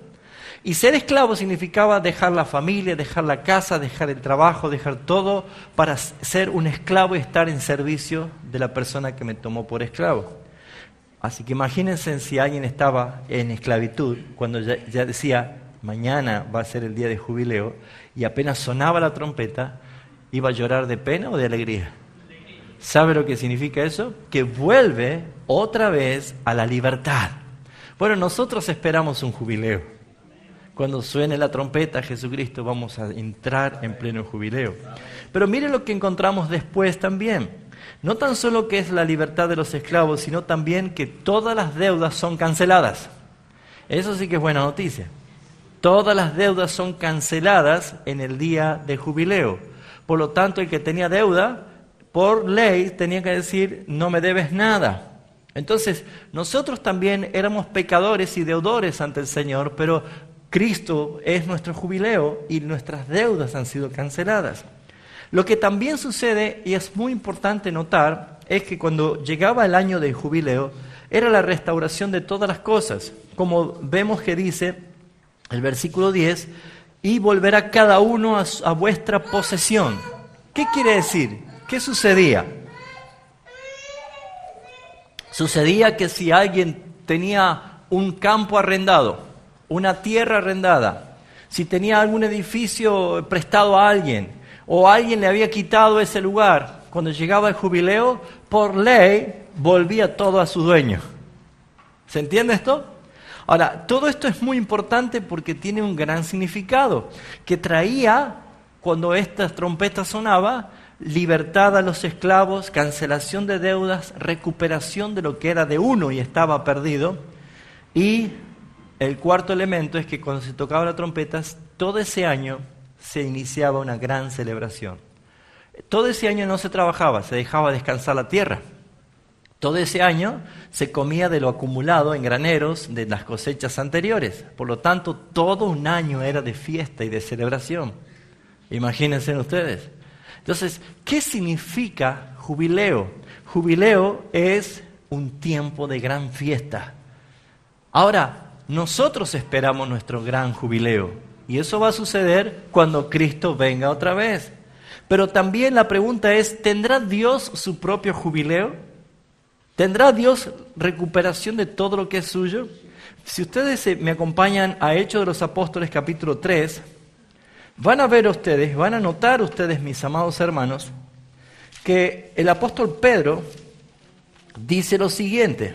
Y ser esclavo significaba dejar la familia, dejar la casa, dejar el trabajo, dejar todo para ser un esclavo y estar en servicio de la persona que me tomó por esclavo. Así que imagínense si alguien estaba en esclavitud, cuando ya decía, mañana va a ser el día de jubileo, y apenas sonaba la trompeta, ¿iba a llorar de pena o de alegría? ¿Sabe lo que significa eso? Que vuelve otra vez a la libertad. Bueno, nosotros esperamos un jubileo. Cuando suene la trompeta, Jesucristo, vamos a entrar en pleno jubileo. Pero mire lo que encontramos después también. No tan solo que es la libertad de los esclavos, sino también que todas las deudas son canceladas. Eso sí que es buena noticia. Todas las deudas son canceladas en el día de jubileo. Por lo tanto, el que tenía deuda, por ley, tenía que decir, no me debes nada. Entonces, nosotros también éramos pecadores y deudores ante el Señor, pero Cristo es nuestro jubileo y nuestras deudas han sido canceladas. Lo que también sucede, y es muy importante notar, es que cuando llegaba el año del jubileo, era la restauración de todas las cosas. Como vemos que dice el versículo 10, y volverá cada uno a vuestra posesión. ¿Qué quiere decir? ¿Qué sucedía? Sucedía que si alguien tenía un campo arrendado, una tierra arrendada, si tenía algún edificio prestado a alguien, o alguien le había quitado ese lugar, cuando llegaba el jubileo, por ley volvía todo a su dueño. ¿Se entiende esto? Ahora, todo esto es muy importante porque tiene un gran significado, que traía, cuando estas trompetas sonaban, libertad a los esclavos, cancelación de deudas, recuperación de lo que era de uno y estaba perdido. Y el cuarto elemento es que cuando se tocaban las trompetas, todo ese año se iniciaba una gran celebración. Todo ese año no se trabajaba, se dejaba descansar la tierra. Todo ese año se comía de lo acumulado en graneros de las cosechas anteriores. Por lo tanto, todo un año era de fiesta y de celebración. Imagínense ustedes. Entonces, ¿qué significa jubileo? Jubileo es un tiempo de gran fiesta. Ahora, nosotros esperamos nuestro gran jubileo. Y eso va a suceder cuando Cristo venga otra vez. Pero también la pregunta es, ¿tendrá Dios su propio jubileo? ¿Tendrá Dios recuperación de todo lo que es suyo? Si ustedes me acompañan a Hechos de los Apóstoles capítulo 3, van a ver ustedes, van a notar ustedes, mis amados hermanos, que el apóstol Pedro dice lo siguiente.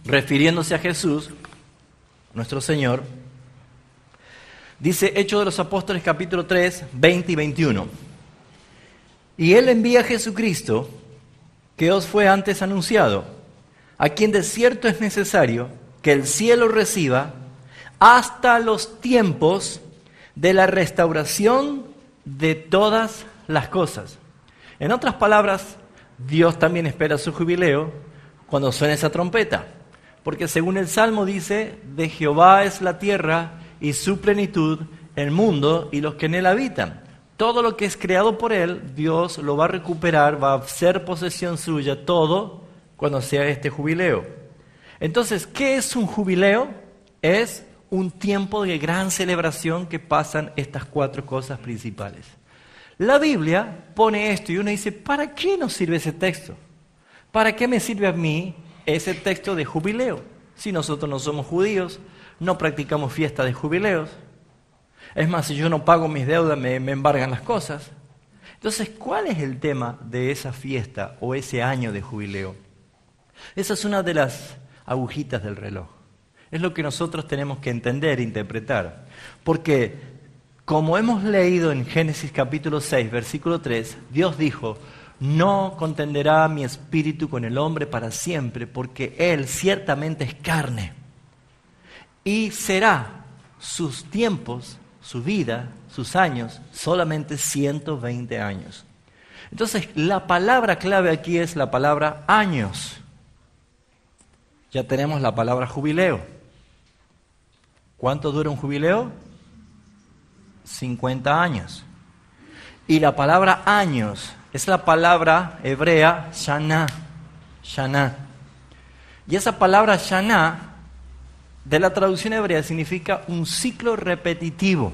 Refiriéndose a Jesús, nuestro Señor, dice Hechos de los Apóstoles capítulo 3, 20 y 21. Y Él envía a Jesucristo, que os fue antes anunciado, a quien de cierto es necesario que el cielo reciba hasta los tiempos de la restauración de todas las cosas. En otras palabras, Dios también espera su jubileo cuando suene esa trompeta. Porque según el Salmo dice, de Jehová es la tierra y su plenitud, el mundo y los que en él habitan. Todo lo que es creado por él, Dios lo va a recuperar, va a ser posesión suya, todo cuando sea este jubileo. Entonces, ¿qué es un jubileo? Es un tiempo de gran celebración que pasan estas cuatro cosas principales. La Biblia pone esto y uno dice, ¿para qué nos sirve ese texto? ¿Para qué me sirve a mí ese texto de jubileo? Si nosotros no somos judíos, no practicamos fiesta de jubileos. Es más, si yo no pago mis deudas, me embargan las cosas. Entonces, ¿cuál es el tema de esa fiesta o ese año de jubileo? Esa es una de las agujitas del reloj. Es lo que nosotros tenemos que entender e interpretar. Porque, como hemos leído en Génesis capítulo 6, versículo 3, Dios dijo, no contenderá mi espíritu con el hombre para siempre, porque él ciertamente es carne. Y será sus tiempos, su vida, sus años, solamente 120 años. Entonces, la palabra clave aquí es la palabra años. Ya tenemos la palabra jubileo. ¿Cuánto dura un jubileo? 50 años. Y la palabra años es la palabra hebrea shana. Shana. Y esa palabra Shana, de la traducción hebrea, significa un ciclo repetitivo.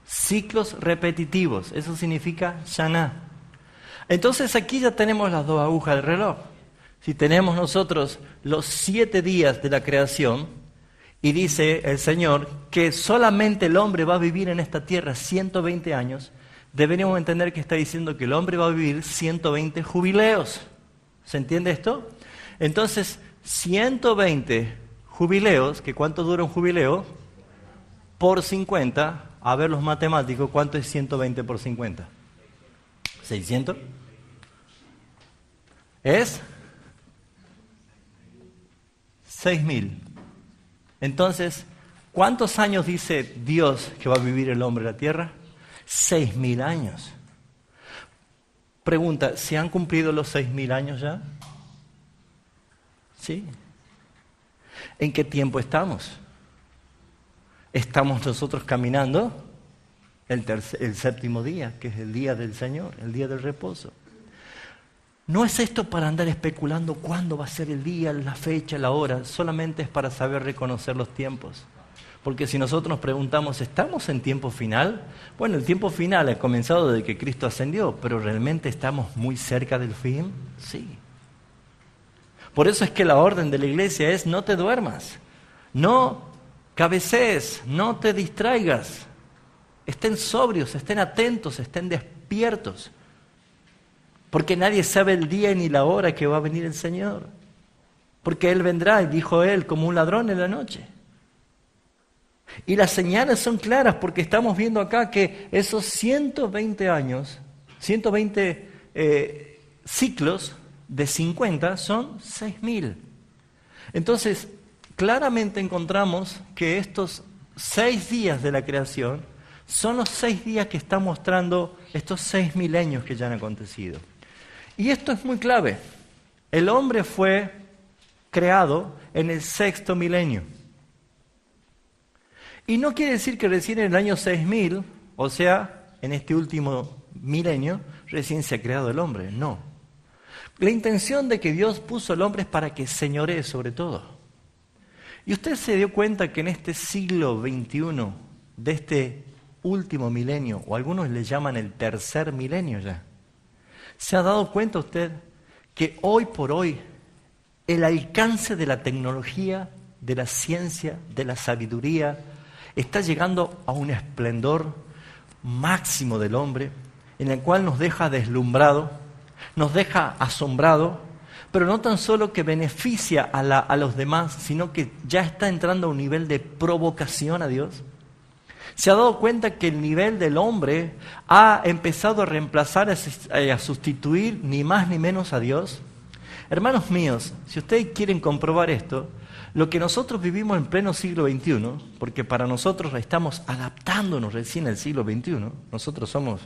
Ciclos repetitivos, eso significa Shana. Entonces aquí ya tenemos las dos agujas del reloj. Si tenemos nosotros los 7 días de la creación, y dice el Señor que solamente el hombre va a vivir en esta tierra 120 años, deberíamos entender que está diciendo que el hombre va a vivir 120 jubileos. ¿Se entiende esto? Entonces, 120 jubileos, que ¿cuánto dura un jubileo? Por 50, a ver los matemáticos, ¿cuánto es 120 por 50? ¿600? Es 6.000. Entonces, ¿cuántos años dice Dios que va a vivir el hombre en la tierra? 6.000 años. Pregunta, ¿se han cumplido los 6.000 años ya? ¿Sí? ¿En qué tiempo estamos? Estamos nosotros caminando el séptimo día, que es el día del Señor, el día del reposo. No es esto para andar especulando cuándo va a ser el día, la fecha, la hora, solamente es para saber reconocer los tiempos. Porque si nosotros nos preguntamos, ¿estamos en tiempo final? Bueno, el tiempo final ha comenzado desde que Cristo ascendió, pero ¿realmente estamos muy cerca del fin? Sí. Por eso es que la orden de la iglesia es: no te duermas, no cabecees, no te distraigas. Estén sobrios, estén atentos, estén despiertos. Porque nadie sabe el día ni la hora que va a venir el Señor. Porque Él vendrá, y dijo Él, como un ladrón en la noche. Y las señales son claras, porque estamos viendo acá que esos 120 años, 120 ciclos de 50 son 6.000. Entonces, claramente encontramos que estos 6 días de la creación son los 6 días que están mostrando estos 6 milenios que ya han acontecido. Y esto es muy clave. El hombre fue creado en el 6º milenio. Y no quiere decir que recién en el año 6000, o sea, en este último milenio, recién se ha creado el hombre. No. La intención de que Dios puso al hombre es para que señoree sobre todo. Y usted se dio cuenta que en este siglo XXI, de este último milenio, o algunos le llaman el tercer milenio ya, ¿se ha dado cuenta usted que hoy por hoy el alcance de la tecnología, de la ciencia, de la sabiduría, está llegando a un esplendor máximo del hombre, en el cual nos deja deslumbrado, nos deja asombrado, pero no tan solo que beneficia a los demás, sino que ya está entrando a un nivel de provocación a Dios? ¿Se ha dado cuenta que el nivel del hombre ha empezado a reemplazar, a sustituir ni más ni menos a Dios? Hermanos míos, si ustedes quieren comprobar esto, lo que nosotros vivimos en pleno siglo XXI, porque para nosotros estamos adaptándonos recién al siglo XXI, nosotros somos,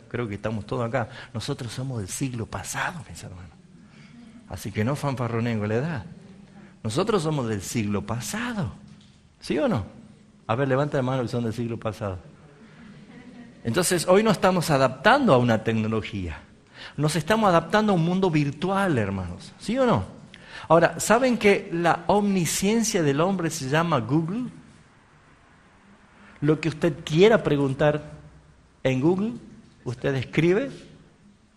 creo que estamos todos acá, nosotros somos del siglo pasado, mis hermanos. Así que no fanfarroneen con la edad. Nosotros somos del siglo pasado, ¿sí o no? A ver, levanta la mano que son del siglo pasado. Entonces, hoy nos estamos adaptando a una tecnología. Nos estamos adaptando a un mundo virtual, hermanos. ¿Sí o no? Ahora, ¿saben que la omnisciencia del hombre se llama Google? Lo que usted quiera preguntar en Google, usted escribe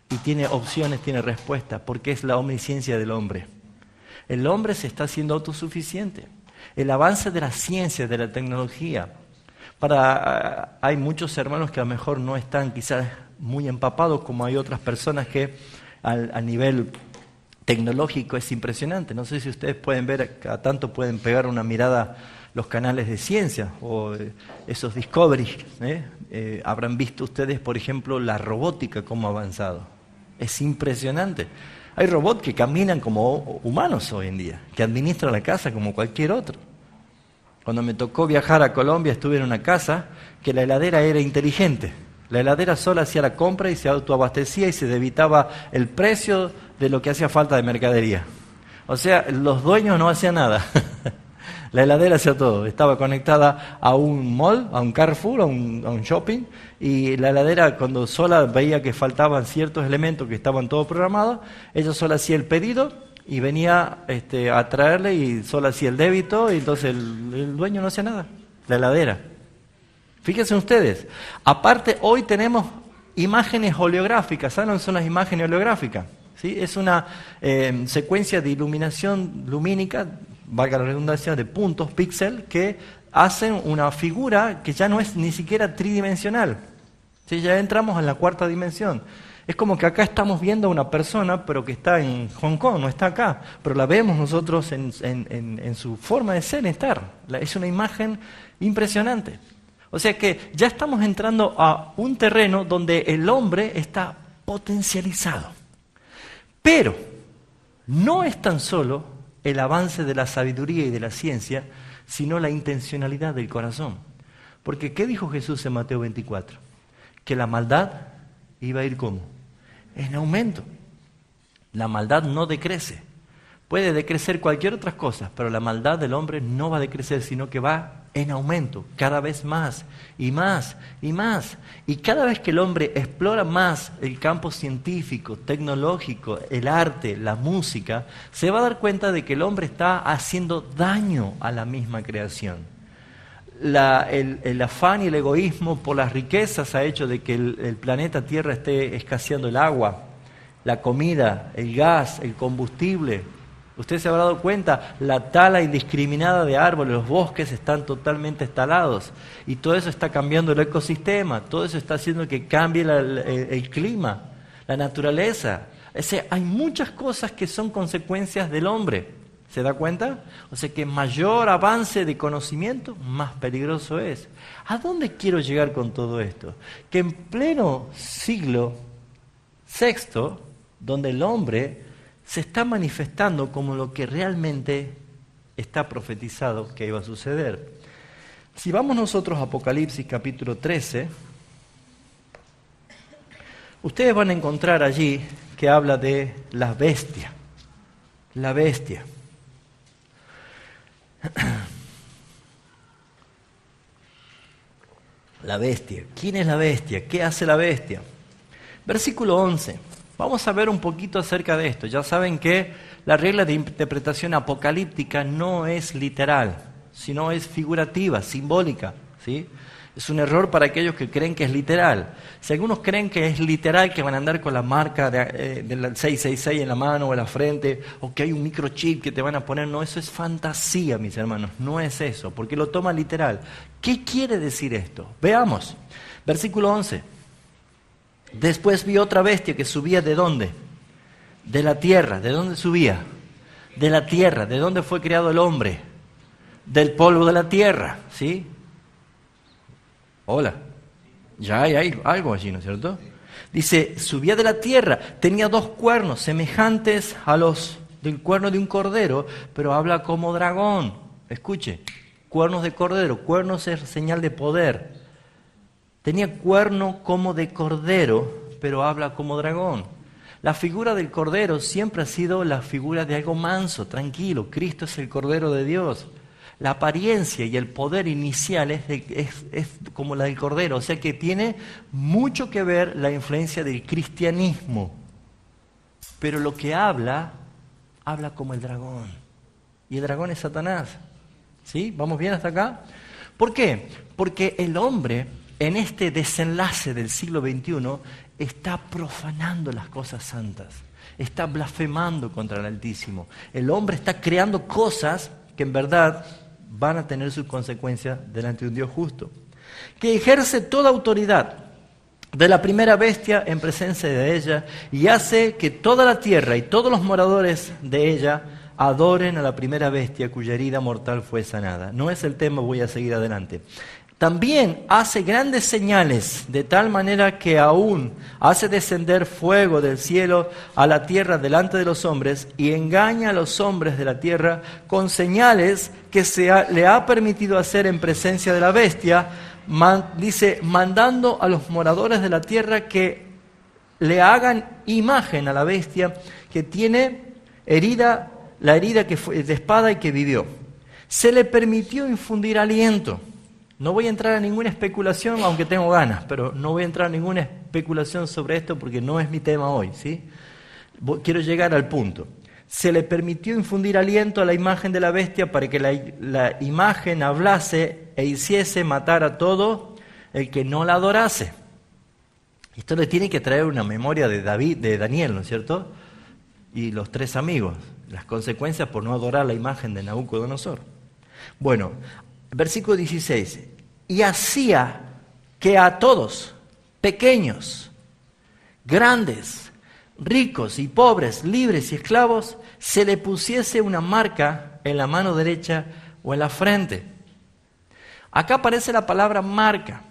y tiene opciones, tiene respuesta, porque es la omnisciencia del hombre. El hombre se está haciendo autosuficiente. El avance de la ciencia, de la tecnología. Hay muchos hermanos que a lo mejor no están quizás muy empapados, como hay otras personas que a nivel tecnológico es impresionante. No sé si ustedes pueden ver, cada tanto pueden pegar una mirada los canales de ciencia o esos Discovery. Habrán visto ustedes, por ejemplo, la robótica cómo ha avanzado. Es impresionante. Hay robots que caminan como humanos hoy en día, que administran la casa como cualquier otro. Cuando me tocó viajar a Colombia, estuve en una casa que la heladera era inteligente. La heladera sola hacía la compra y se autoabastecía y se debitaba el precio de lo que hacía falta de mercadería. O sea, los dueños no hacían nada. La heladera hacía todo. Estaba conectada a un mall, a un Carrefour, a un shopping, y la heladera, cuando sola veía que faltaban ciertos elementos que estaban todos programados, ella sola hacía el pedido y venía a traerle y solo hacía el débito y entonces el dueño no hacía nada, la heladera. Fíjense ustedes, aparte hoy tenemos imágenes oleográficas. ¿Saben lo que son las imágenes oleográficas? ¿Sí? Es una secuencia de iluminación lumínica, valga la redundancia, de puntos, píxeles, que hacen una figura que ya no es ni siquiera tridimensional. ¿Sí? Ya entramos en la cuarta dimensión. Es como que acá estamos viendo a una persona, pero que está en Hong Kong, no está acá. Pero la vemos nosotros en su forma de ser, estar. Es una imagen impresionante. O sea que ya estamos entrando a un terreno donde el hombre está potencializado. Pero no es tan solo el avance de la sabiduría y de la ciencia, sino la intencionalidad del corazón. Porque ¿qué dijo Jesús en Mateo 24? Que la maldad iba a ir ¿cómo? En aumento. La maldad no decrece. Puede decrecer cualquier otra cosa, pero la maldad del hombre no va a decrecer, sino que va en aumento, cada vez más y más y más. Y cada vez que el hombre explora más el campo científico, tecnológico, el arte, la música, se va a dar cuenta de que el hombre está haciendo daño a la misma creación. El afán y el egoísmo por las riquezas ha hecho de que el planeta Tierra esté escaseando el agua, la comida, el gas, el combustible. Usted se habrá dado cuenta, la tala indiscriminada de árboles, los bosques están totalmente talados y todo eso está cambiando el ecosistema, todo eso está haciendo que cambie el clima, la naturaleza. O sea, hay muchas cosas que son consecuencias del hombre. ¿Se da cuenta? O sea que mayor avance de conocimiento, más peligroso es. ¿A dónde quiero llegar con todo esto? Que en pleno siglo VI, donde el hombre se está manifestando como lo que realmente está profetizado que iba a suceder. Si vamos nosotros a Apocalipsis capítulo 13, ustedes van a encontrar allí que habla de la bestia. La bestia. La bestia. ¿Quién es la bestia? ¿Qué hace la bestia? Versículo 11. Vamos a ver un poquito acerca de esto. Ya saben que la regla de interpretación apocalíptica no es literal, sino es figurativa, simbólica, ¿sí? Es un error para aquellos que creen que es literal. Si algunos creen que es literal, que van a andar con la marca del 666 en la mano o en la frente, o que hay un microchip que te van a poner, no, eso es fantasía, mis hermanos, no es eso, porque lo toma literal. ¿Qué quiere decir esto? Veamos, versículo 11. Después vi otra bestia que subía ¿de dónde? De la tierra. ¿De dónde subía? De la tierra. ¿De dónde fue creado el hombre? Del polvo de la tierra, ¿sí? Hola. Ya hay algo allí, ¿no es cierto? Dice, subía de la tierra, tenía 2 cuernos semejantes a los del cuerno de un cordero, pero habla como dragón. Escuche, cuernos de cordero, cuernos es señal de poder. Tenía cuerno como de cordero, pero habla como dragón. La figura del cordero siempre ha sido la figura de algo manso, tranquilo. Cristo es el Cordero de Dios. La apariencia y el poder inicial es como la del cordero, o sea que tiene mucho que ver la influencia del cristianismo. Pero lo que habla como el dragón. Y el dragón es Satanás. ¿Sí? ¿Vamos bien hasta acá? ¿Por qué? Porque el hombre, en este desenlace del siglo XXI, está profanando las cosas santas. Está blasfemando contra el Altísimo. El hombre está creando cosas que en verdad van a tener sus consecuencias delante de un Dios justo. Que ejerce toda autoridad de la primera bestia en presencia de ella y hace que toda la tierra y todos los moradores de ella adoren a la primera bestia cuya herida mortal fue sanada. No es el tema, voy a seguir adelante. También hace grandes señales, de tal manera que aún hace descender fuego del cielo a la tierra delante de los hombres y engaña a los hombres de la tierra con señales que le ha permitido hacer en presencia de la bestia, dice, mandando a los moradores de la tierra que le hagan imagen a la bestia que tiene la herida que fue de espada y que vivió. Se le permitió infundir aliento. No voy a entrar a ninguna especulación, aunque tengo ganas, pero no voy a entrar a ninguna especulación sobre esto porque no es mi tema hoy, ¿sí? Quiero llegar al punto. se le permitió infundir aliento a la imagen de la bestia para que la imagen hablase e hiciese matar a todo el que no la adorase. Esto le tiene que traer una memoria de Daniel, ¿no es cierto? Y los 3 amigos, las consecuencias por no adorar la imagen de Nabucodonosor. Bueno, versículo 16. Y hacía que a todos, pequeños, grandes, ricos y pobres, libres y esclavos, se le pusiese una marca en la mano derecha o en la frente. Acá aparece la palabra marca,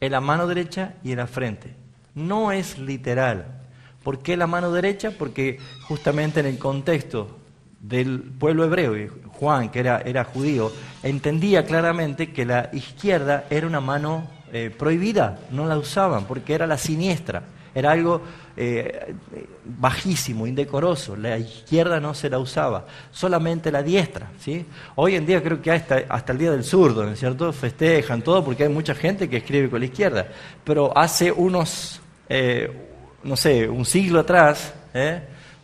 en la mano derecha y en la frente. No es literal. ¿Por qué la mano derecha? Porque justamente en el contexto del pueblo hebreo, y Juan, que era judío, entendía claramente que la izquierda era una mano prohibida, no la usaban porque era la siniestra, era algo bajísimo, indecoroso. La izquierda no se la usaba, solamente la diestra, ¿sí? Hoy en día creo que hasta el día del zurdo, ¿no es cierto? Festejan todo porque hay mucha gente que escribe con la izquierda, pero hace unos, no sé, un siglo atrás,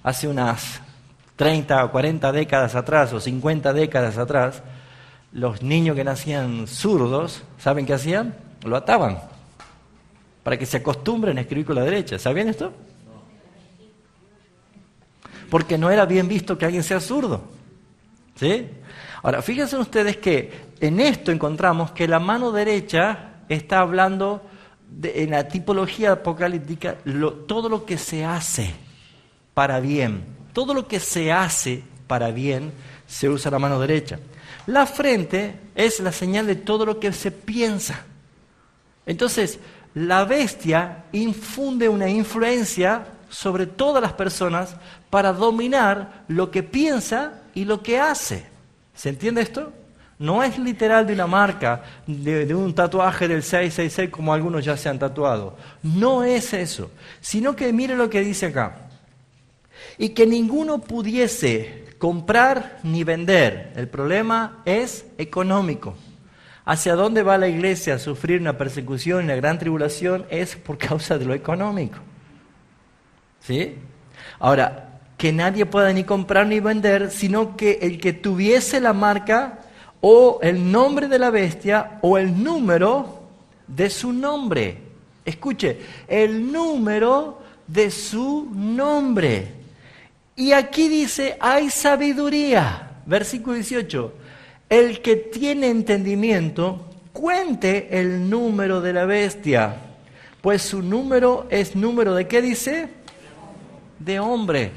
hace unas 30 o 40 décadas atrás o 50 décadas atrás, los niños que nacían zurdos, ¿saben qué hacían? Lo ataban para que se acostumbren a escribir con la derecha. ¿Sabían esto? Porque no era bien visto que alguien sea zurdo, ¿sí? Ahora, fíjense ustedes que en esto encontramos que la mano derecha está hablando en la tipología apocalíptica todo lo que se hace para bien. Todo lo que se hace para bien se usa la mano derecha. La frente es la señal de todo lo que se piensa. Entonces, la bestia infunde una influencia sobre todas las personas para dominar lo que piensa y lo que hace. ¿Se entiende esto? No es literal de una marca, de un tatuaje del 666 como algunos ya se han tatuado. No es eso, sino que mire lo que dice acá. Y que ninguno pudiese comprar ni vender. El problema es económico. ¿Hacia dónde va la iglesia a sufrir una persecución y una gran tribulación? Es por causa de lo económico. ¿Sí? Ahora, que nadie pueda ni comprar ni vender, sino que el que tuviese la marca o el nombre de la bestia o el número de su nombre. Escuche, el número de su nombre. Y aquí dice, hay sabiduría. Versículo 18. El que tiene entendimiento, cuente el número de la bestia, pues su número es número de ¿qué dice? De hombre.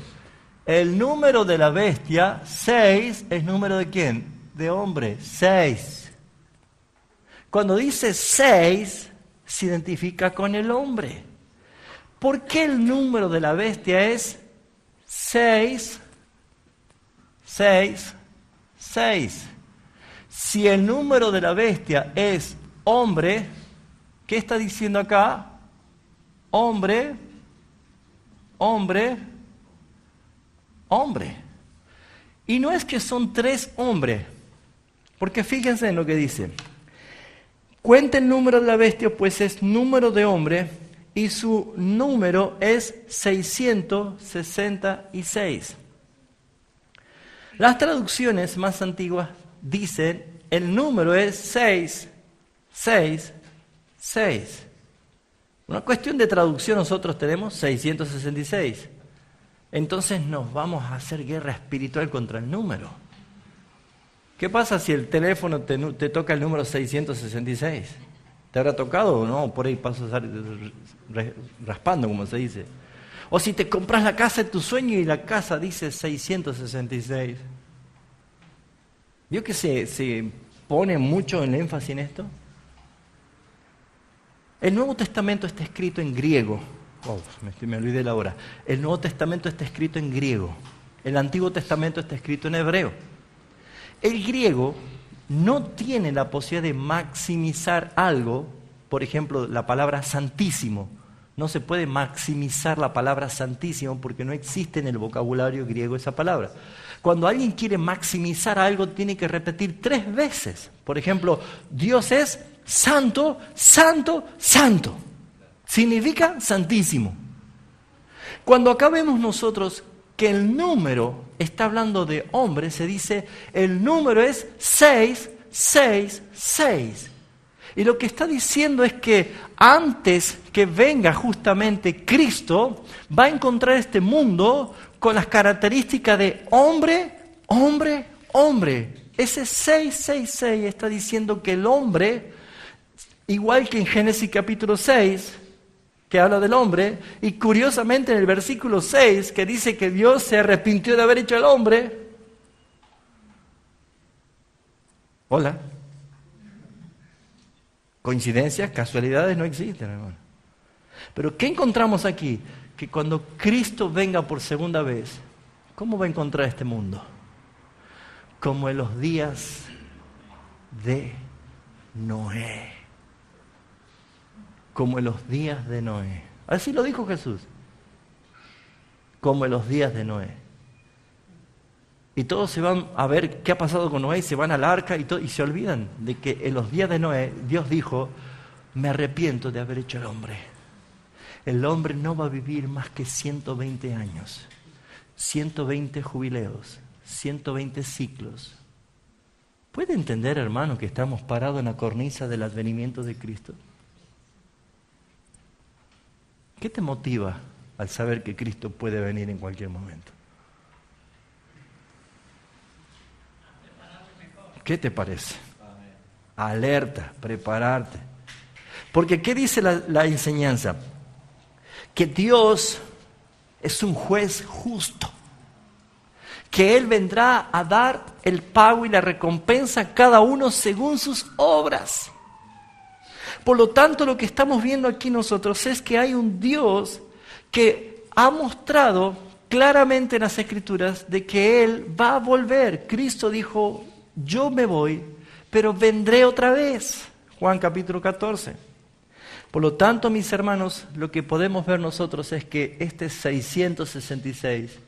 El número de la bestia, 6, es número de ¿quién? De hombre, 6. Cuando dice 6, se identifica con el hombre. ¿Por qué el número de la bestia es 6, 6, 6? Si el número de la bestia es hombre, ¿qué está diciendo acá? Hombre, hombre, hombre. Y no es que son 3 hombres, porque fíjense en lo que dice. Cuenta el número de la bestia, pues es número de hombre, y su número es 666. Las traducciones más antiguas dicen, el número es 666. Una cuestión de traducción, nosotros tenemos 666. Entonces nos vamos a hacer guerra espiritual contra el número. ¿Qué pasa si el teléfono te toca el número 666? ¿Te habrá tocado o no? Por ahí paso raspando, como se dice. O si te compras la casa de tu sueño y la casa dice 666. ¿Vio que se pone mucho el énfasis en esto? El Nuevo Testamento está escrito en griego. Oh, me olvidé la hora. El Nuevo Testamento está escrito en griego. El Antiguo Testamento está escrito en hebreo. El griego no tiene la posibilidad de maximizar algo. Por ejemplo, la palabra santísimo. No se puede maximizar la palabra santísimo porque no existe en el vocabulario griego esa palabra. Cuando alguien quiere maximizar algo, tiene que repetir 3 veces. Por ejemplo, Dios es santo, santo, santo. Significa santísimo. Cuando acá vemos nosotros que el número, está hablando de hombres, se dice, el número es 666. Y lo que está diciendo es que antes que venga justamente Cristo, va a encontrar este mundo con las características de hombre, hombre, hombre. Ese 666 está diciendo que el hombre, igual que en Génesis capítulo 6, que habla del hombre, y curiosamente en el versículo 6, que dice que Dios se arrepintió de haber hecho al hombre. Hola. Coincidencias, casualidades no existen, hermano. Pero ¿qué encontramos aquí? Que cuando Cristo venga por segunda vez, ¿cómo va a encontrar este mundo? Como en los días de Noé. Como en los días de Noé. Así lo dijo Jesús. Como en los días de Noé. Y todos se van a ver qué ha pasado con Noé y se van al arca y se olvidan de que en los días de Noé Dios dijo, me arrepiento de haber hecho al hombre. El hombre no va a vivir más que 120 años, 120 jubileos, 120 ciclos. ¿Puede entender, hermano, que estamos parados en la cornisa del advenimiento de Cristo? ¿Qué te motiva al saber que Cristo puede venir en cualquier momento? ¿Qué te parece? Alerta, prepararte. Porque ¿qué dice la enseñanza? Que Dios es un juez justo. Que Él vendrá a dar el pago y la recompensa a cada uno según sus obras. Por lo tanto, lo que estamos viendo aquí nosotros es que hay un Dios que ha mostrado claramente en las Escrituras de que Él va a volver. Cristo dijo, yo me voy, pero vendré otra vez. Juan capítulo 14. Por lo tanto, mis hermanos, lo que podemos ver nosotros es que este 666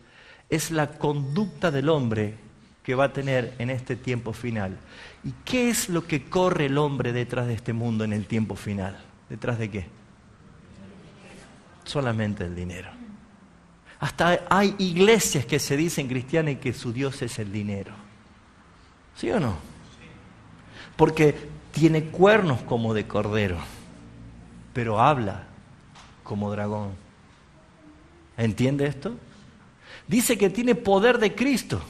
es la conducta del hombre que va a tener en este tiempo final. ¿Y qué es lo que corre el hombre detrás de este mundo en el tiempo final? ¿Detrás de qué? Solamente el dinero. Hasta hay iglesias que se dicen cristianas y que su Dios es el dinero. ¿Sí o no? Porque tiene cuernos como de cordero, pero habla como dragón. ¿Entiende esto? Dice que tiene poder de Cristo.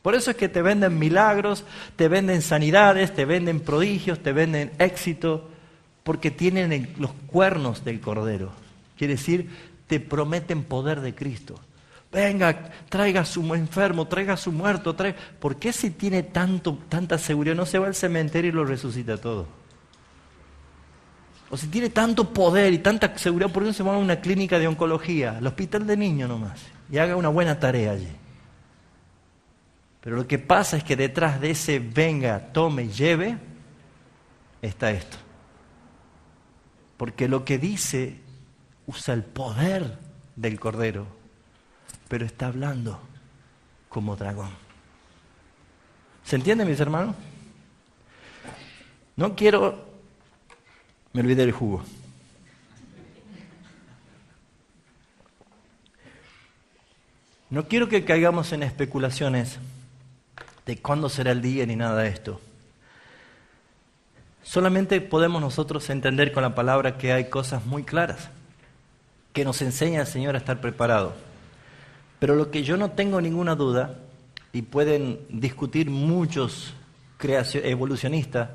Por eso es que te venden milagros, te venden sanidades, te venden prodigios, te venden éxito, porque tienen los cuernos del cordero. Quiere decir, te prometen poder de Cristo. Venga, traiga a su enfermo, traiga a su muerto. ¿Por qué si tiene tanta seguridad no se va al cementerio y lo resucita todo? O si tiene tanto poder y tanta seguridad, ¿por qué no se va a una clínica de oncología, al hospital de niños nomás, y haga una buena tarea allí? Pero lo que pasa es que detrás de ese venga, tome y lleve, está esto. Porque lo que dice usa el poder del Cordero, pero está hablando como dragón. ¿Se entiende, mis hermanos? No quiero... Me olvidé del jugo. No quiero que caigamos en especulaciones de cuándo será el día ni nada de esto. Solamente podemos nosotros entender con la palabra que hay cosas muy claras que nos enseña el Señor a estar preparado. Pero lo que yo no tengo ninguna duda, y pueden discutir muchos evolucionistas,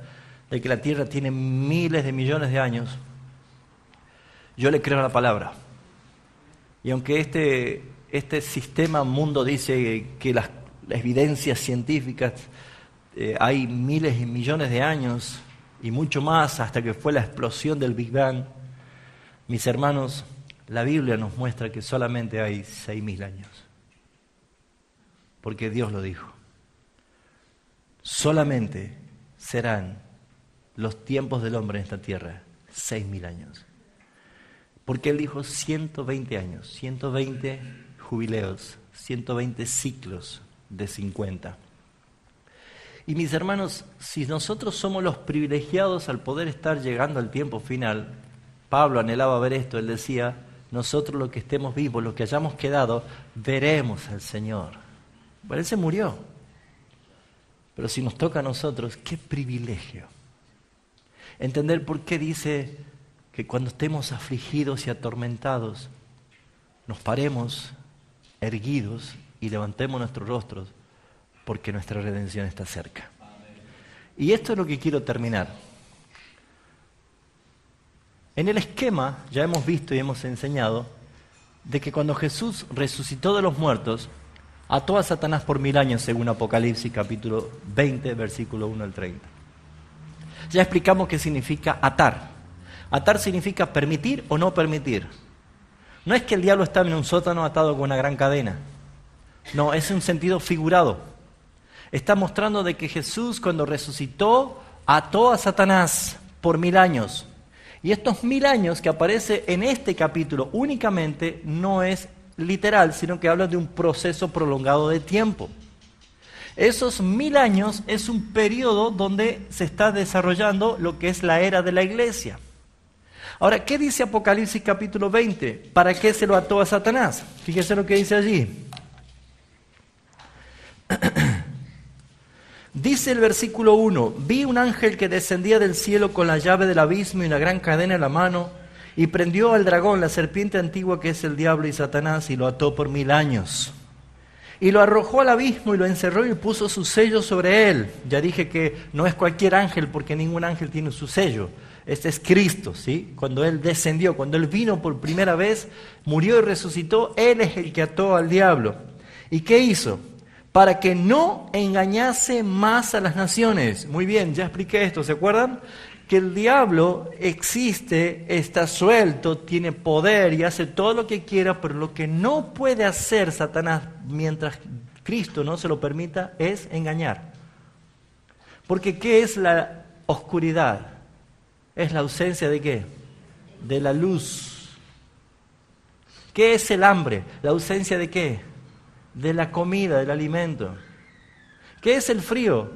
de que la Tierra tiene miles de millones de años, yo le creo a la palabra. Y aunque este sistema mundo dice que las evidencias científicas hay miles y millones de años y mucho más hasta que fue la explosión del Big Bang, mis hermanos, la Biblia nos muestra que solamente hay 6.000 años. Porque Dios lo dijo. Solamente serán los tiempos del hombre en esta tierra 6.000 años. Porque Él dijo 120 años, 120 jubileos, 120 ciclos de 50. Y mis hermanos, si nosotros somos los privilegiados al poder estar llegando al tiempo final, Pablo anhelaba ver esto, él decía, nosotros los que estemos vivos, los que hayamos quedado, veremos al Señor. Bueno, Él se murió. Pero si nos toca a nosotros, qué privilegio. Entender por qué dice que cuando estemos afligidos y atormentados, nos paremos erguidos y levantemos nuestros rostros, porque nuestra redención está cerca. Y esto es lo que quiero terminar. En el esquema ya hemos visto y hemos enseñado de que cuando Jesús resucitó de los muertos, ató a Satanás por 1000 años, según Apocalipsis capítulo 20, versículo 1 al 30. Ya explicamos qué significa atar. Atar significa permitir o no permitir. No es que el diablo está en un sótano atado con una gran cadena. No, es un sentido figurado. Está mostrando de que Jesús, cuando resucitó, ató a Satanás por 1000 años. Y estos 1000 años que aparece en este capítulo únicamente no es literal, sino que habla de un proceso prolongado de tiempo. Esos 1000 años es un periodo donde se está desarrollando lo que es la era de la iglesia. Ahora, ¿qué dice Apocalipsis capítulo 20? ¿Para qué se lo ató a Satanás? Fíjese lo que dice allí. Dice el versículo 1, vi un ángel que descendía del cielo con la llave del abismo y una gran cadena en la mano, y prendió al dragón, la serpiente antigua que es el diablo y Satanás, y lo ató por 1000 años. Y lo arrojó al abismo y lo encerró y puso su sello sobre él. Ya dije que no es cualquier ángel, porque ningún ángel tiene su sello. Este es Cristo, ¿sí? Cuando Él descendió, cuando Él vino por primera vez, murió y resucitó, Él es el que ató al diablo. ¿Y qué hizo? Para que no engañase más a las naciones. Muy bien, ya expliqué esto, ¿se acuerdan? Que el diablo existe, está suelto, tiene poder y hace todo lo que quiera, pero lo que no puede hacer Satanás mientras Cristo no se lo permita es engañar. Porque ¿qué es la oscuridad? Es la ausencia ¿de qué? De la luz. ¿Qué es el hambre? La ausencia ¿de qué? De la comida, del alimento. ¿Qué es el frío?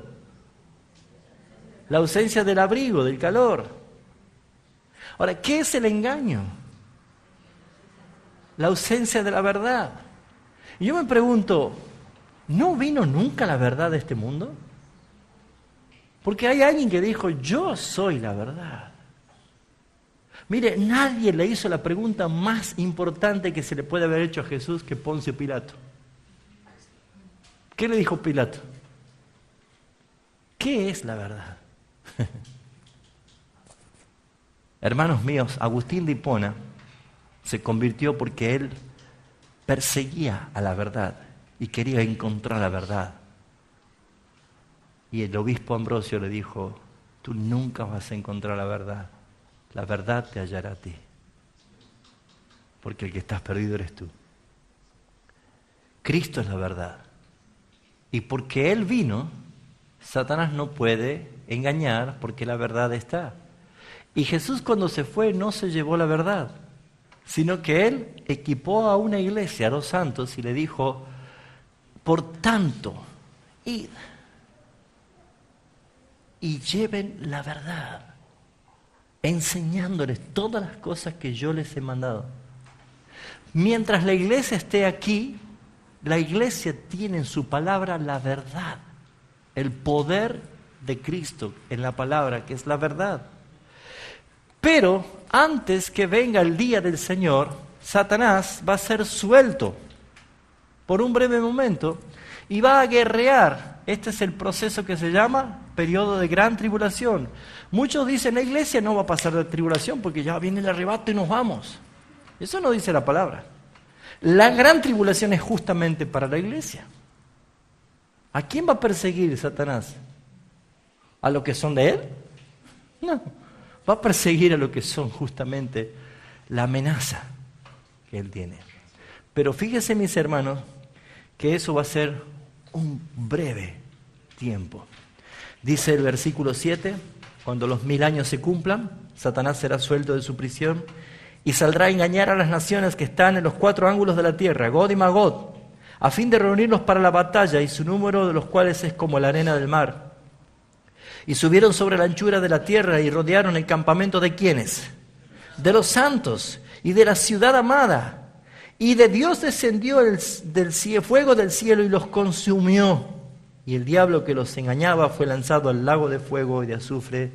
La ausencia del abrigo, del calor. Ahora, ¿qué es el engaño? La ausencia de la verdad. Y yo me pregunto, ¿no vino nunca la verdad de este mundo? Porque hay alguien que dijo, yo soy la verdad. Mire, nadie le hizo la pregunta más importante que se le puede haber hecho a Jesús que Poncio Pilato. ¿Qué le dijo Pilato? ¿Qué es la verdad? Hermanos míos, Agustín de Hipona se convirtió porque él perseguía a la verdad y quería encontrar la verdad. Y el obispo Ambrosio le dijo, tú nunca vas a encontrar la verdad te hallará a ti, porque el que estás perdido eres tú. Cristo es la verdad. Y porque Él vino, Satanás no puede engañar porque la verdad está. Y Jesús cuando se fue no se llevó la verdad, sino que Él equipó a una iglesia, a los santos, y le dijo, por tanto, id y lleven la verdad, enseñándoles todas las cosas que yo les he mandado. Mientras la iglesia esté aquí, la iglesia tiene en su palabra la verdad, el poder de Cristo en la palabra, que es la verdad. Pero antes que venga el día del Señor, Satanás va a ser suelto por un breve momento y va a guerrear. Este es el proceso que se llama periodo de gran tribulación. Muchos dicen, la iglesia no va a pasar de tribulación porque ya viene el arrebato y nos vamos. Eso no dice la palabra. La gran tribulación es justamente para la iglesia. ¿A quién va a perseguir Satanás? ¿A los que son de él? No. Va a perseguir a los que son justamente la amenaza que él tiene. Pero fíjense, mis hermanos, que eso va a ser un breve tiempo. Dice el versículo 7, cuando los 1000 años se cumplan, Satanás será suelto de su prisión y saldrá a engañar a las naciones que están en los 4 ángulos de la tierra, Gog y Magog, a fin de reunirlos para la batalla, y su número de los cuales es como la arena del mar. Y subieron sobre la anchura de la tierra y rodearon el campamento de ¿quiénes? De los santos, y de la ciudad amada. Y de Dios descendió fuego del cielo y los consumió. Y el diablo que los engañaba fue lanzado al lago de fuego y de azufre.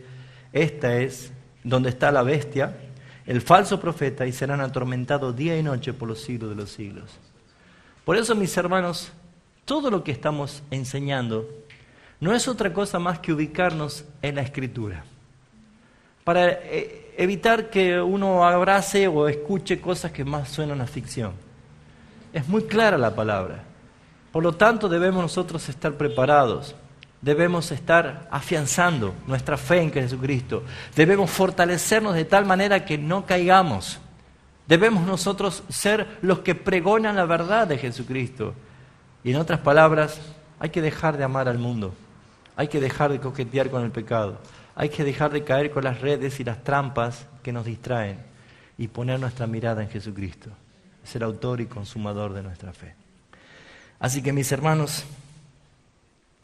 Esta es donde está la bestia, el falso profeta, y serán atormentados día y noche por los siglos de los siglos. Por eso, mis hermanos, todo lo que estamos enseñando no es otra cosa más que ubicarnos en la Escritura, para evitar que uno abrace o escuche cosas que más suenan a ficción. Es muy clara la palabra. Por lo tanto, debemos nosotros estar preparados. Debemos estar afianzando nuestra fe en Jesucristo. Debemos fortalecernos de tal manera que no caigamos. Debemos nosotros ser los que pregonan la verdad de Jesucristo. Y en otras palabras, hay que dejar de amar al mundo. Hay que dejar de coquetear con el pecado. Hay que dejar de caer con las redes y las trampas que nos distraen y poner nuestra mirada en Jesucristo. Es el autor y consumador de nuestra fe. Así que, mis hermanos,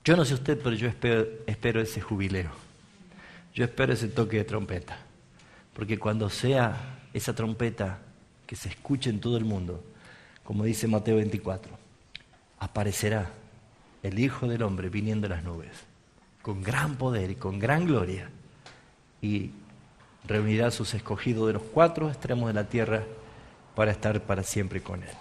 yo no sé usted, pero yo espero ese jubileo. Yo espero ese toque de trompeta. Porque cuando sea esa trompeta que se escuche en todo el mundo, como dice Mateo 24, aparecerá el Hijo del Hombre viniendo en las nubes, con gran poder y con gran gloria, y reunirá a sus escogidos de los 4 extremos de la tierra para estar para siempre con Él.